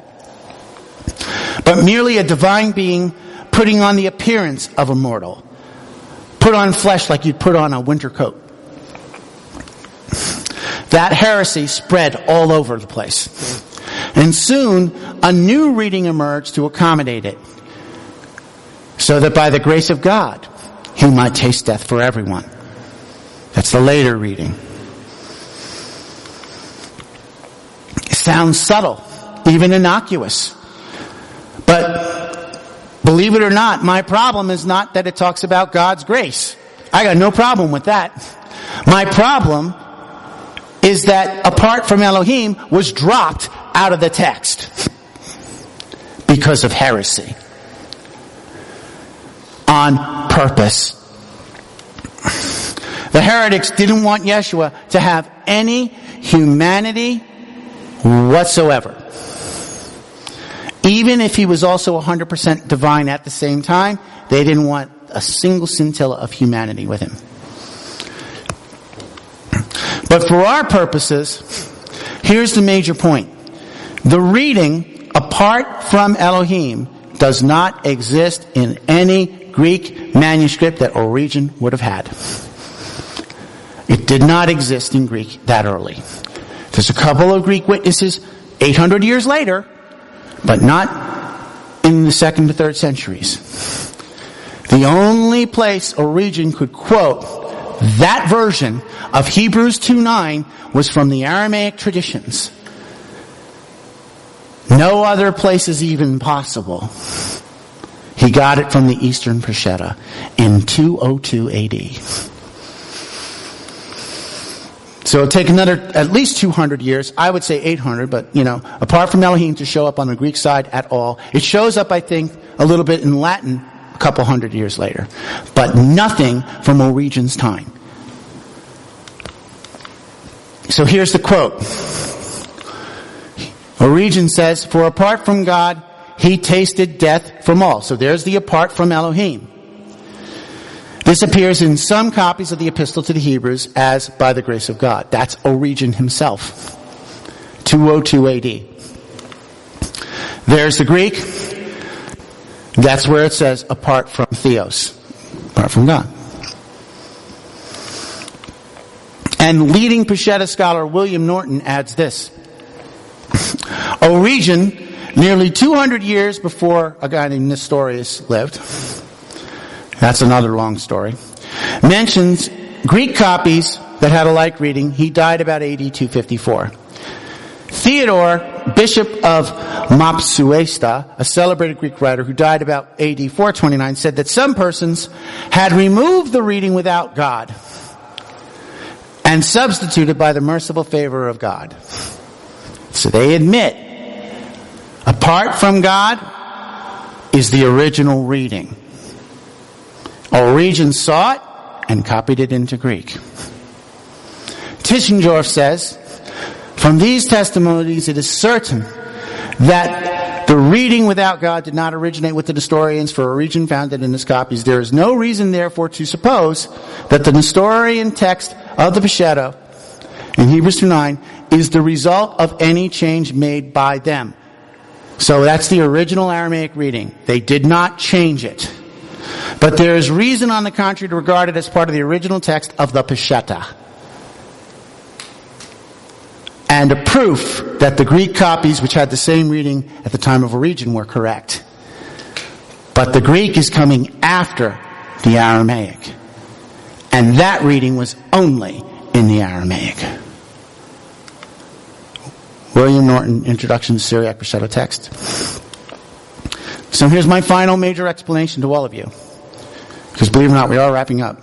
but merely a divine being putting on the appearance of a mortal. Put on flesh like you'd put on a winter coat. That heresy spread all over the place. And soon, a new reading emerged to accommodate it, so that by the grace of God, he might taste death for everyone. That's the later reading. It sounds subtle, even innocuous. But believe it or not, my problem is not that it talks about God's grace. I got no problem with that. My problem is that apart from Elohim was dropped out of the text because of heresy. On purpose. The heretics didn't want Yeshua to have any humanity whatsoever. Even if he was also 100% divine at the same time, they didn't want a single scintilla of humanity with him. But for our purposes, here's the major point. The reading, apart from Elohim, does not exist in any Greek manuscript that Origen would have had. It did not exist in Greek that early. There's a couple of Greek witnesses 800 years later, but not in the 2nd to 3rd centuries. The only place Origen could quote that version of Hebrews 2:9 was from the Aramaic traditions. No other place is even possible. He got it from the Eastern Peshitta in 202 AD. So it'll take at least 200 years. I would say 800, but, apart from Elohim to show up on the Greek side at all. It shows up, I think, a little bit in Latin a couple hundred years later. But nothing from Origen's time. So here's the quote. Origen says, "For apart from God, he tasted death from all." So there's the apart from Elohim. This appears in some copies of the Epistle to the Hebrews as "by the grace of God." That's Origen himself. 202 AD. There's the Greek. That's where it says apart from Theos. Apart from God. And leading Peshitta scholar William Norton adds this. Origen nearly 200 years before a guy named Nestorius lived, that's another long story, mentions Greek copies that had a like reading. He died about AD 254. Theodore, bishop of Mopsuesta, a celebrated Greek writer who died about AD 429, said that some persons had removed the reading without God and substituted by the merciful favor of God. So they admit, apart from God is the original reading. Origen saw it and copied it into Greek. Tischendorf says, from these testimonies it is certain that the reading without God did not originate with the Nestorians, for Origen found it in his copies. There is no reason, therefore, to suppose that the Nestorian text of the Peshitta in Hebrews 2:9 is the result of any change made by them. So that's the original Aramaic reading. They did not change it. But there is reason, on the contrary, to regard it as part of the original text of the Peshitta, and a proof that the Greek copies, which had the same reading at the time of Origen, were correct. But the Greek is coming after the Aramaic, and that reading was only in the Aramaic. William Norton, Introduction to Syriac Peshitta Text. So here's my final major explanation to all of you, because believe it or not, we are wrapping up.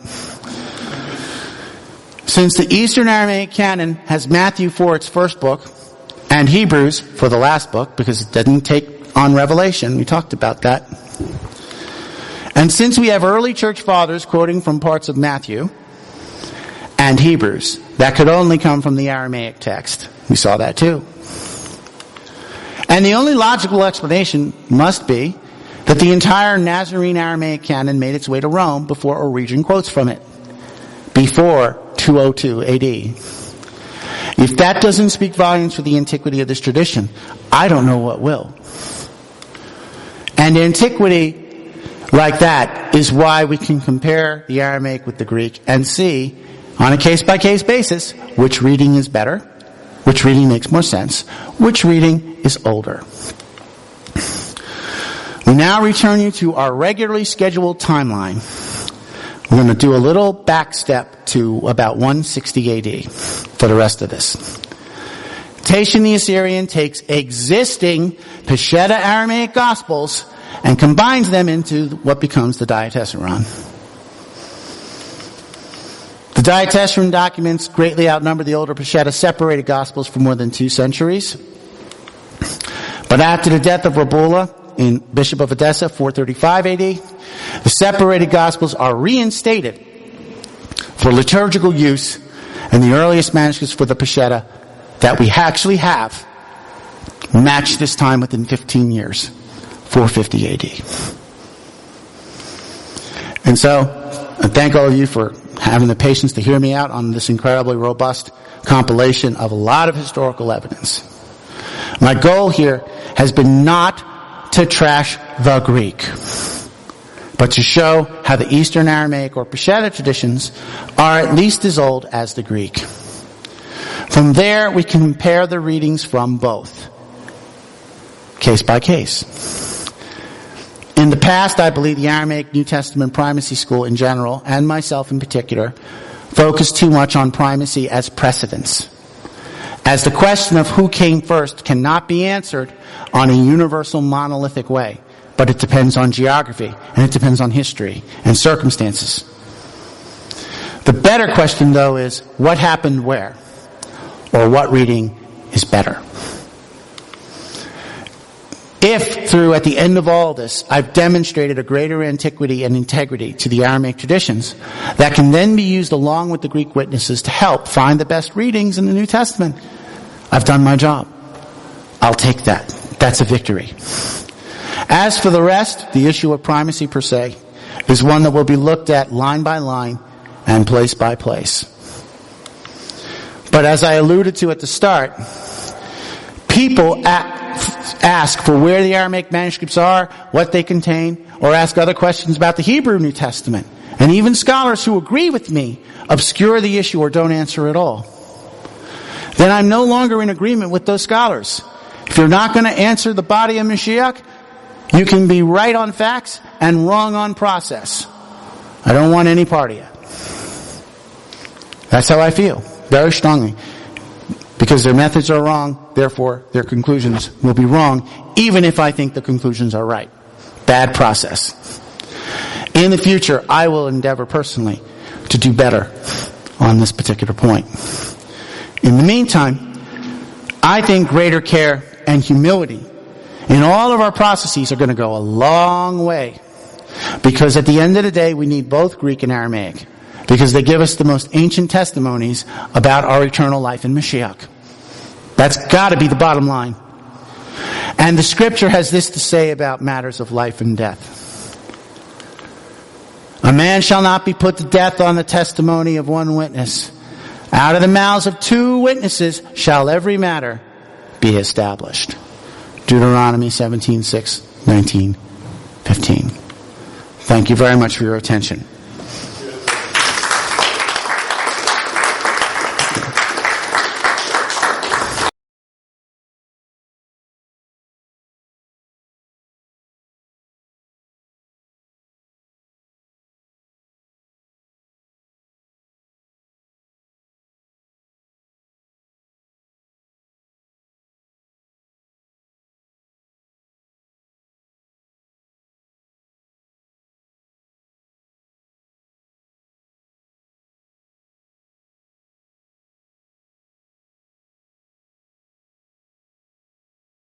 Since the Eastern Aramaic canon has Matthew for its first book and Hebrews for the last book, because it didn't take on Revelation, we talked about that. And since we have early church fathers quoting from parts of Matthew and Hebrews, that could only come from the Aramaic text. We saw that too. And the only logical explanation must be that the entire Nazarene Aramaic canon made its way to Rome before Origen quotes from it, before 202 AD. If that doesn't speak volumes for the antiquity of this tradition, I don't know what will. And antiquity like that is why we can compare the Aramaic with the Greek and see, on a case-by-case basis, which reading is better, which reading makes more sense, which reading is older. We now return you to our regularly scheduled timeline. We're going to do a little back step to about 160 AD for the rest of this. Tatian the Assyrian takes existing Peshitta Aramaic Gospels and combines them into what becomes the Diatessaron. The Diatessaron documents greatly outnumber the older Peshitta separated Gospels for more than 2 centuries. But after the death of Rabula, Bishop of Edessa, 435 AD, the separated Gospels are reinstated for liturgical use, and the earliest manuscripts for the Peshitta that we actually have match this time within 15 years, 450 AD. And so, I thank all of you for having the patience to hear me out on this incredibly robust compilation of a lot of historical evidence. My goal here has been not to trash the Greek, but to show how the Eastern Aramaic or Peshitta traditions are at least as old as the Greek. From there, we can compare the readings from both, case by case. In the past, I believe the Aramaic New Testament primacy school in general, and myself in particular, focused too much on primacy as precedence, as the question of who came first cannot be answered on a universal monolithic way, but it depends on geography, and it depends on history and circumstances. The better question, though, is what happened where, or what reading is better. If, through at the end of all this, I've demonstrated a greater antiquity and integrity to the Aramaic traditions, that can then be used along with the Greek witnesses to help find the best readings in the New Testament, I've done my job. I'll take that. That's a victory. As for the rest, the issue of primacy per se is one that will be looked at line by line and place by place. But as I alluded to at the start, people ask for where the Aramaic manuscripts are, what they contain, or ask other questions about the Hebrew New Testament. And even scholars who agree with me obscure the issue or don't answer at all. Then I'm no longer in agreement with those scholars. If you're not going to answer the body of Mashiach, you can be right on facts and wrong on process. I don't want any part of you. That's how I feel, very strongly. Because their methods are wrong, therefore their conclusions will be wrong, even if I think the conclusions are right. Bad process. In the future, I will endeavor personally to do better on this particular point. In the meantime, I think greater care and humility in all of our processes are going to go a long way. Because at the end of the day, we need both Greek and Aramaic. Because they give us the most ancient testimonies about our eternal life in Mashiach. That's got to be the bottom line. And the scripture has this to say about matters of life and death. A man shall not be put to death on the testimony of one witness. Out of the mouths of two witnesses shall every matter be established. Deuteronomy 17:6, 19, 15. Thank you very much for your attention.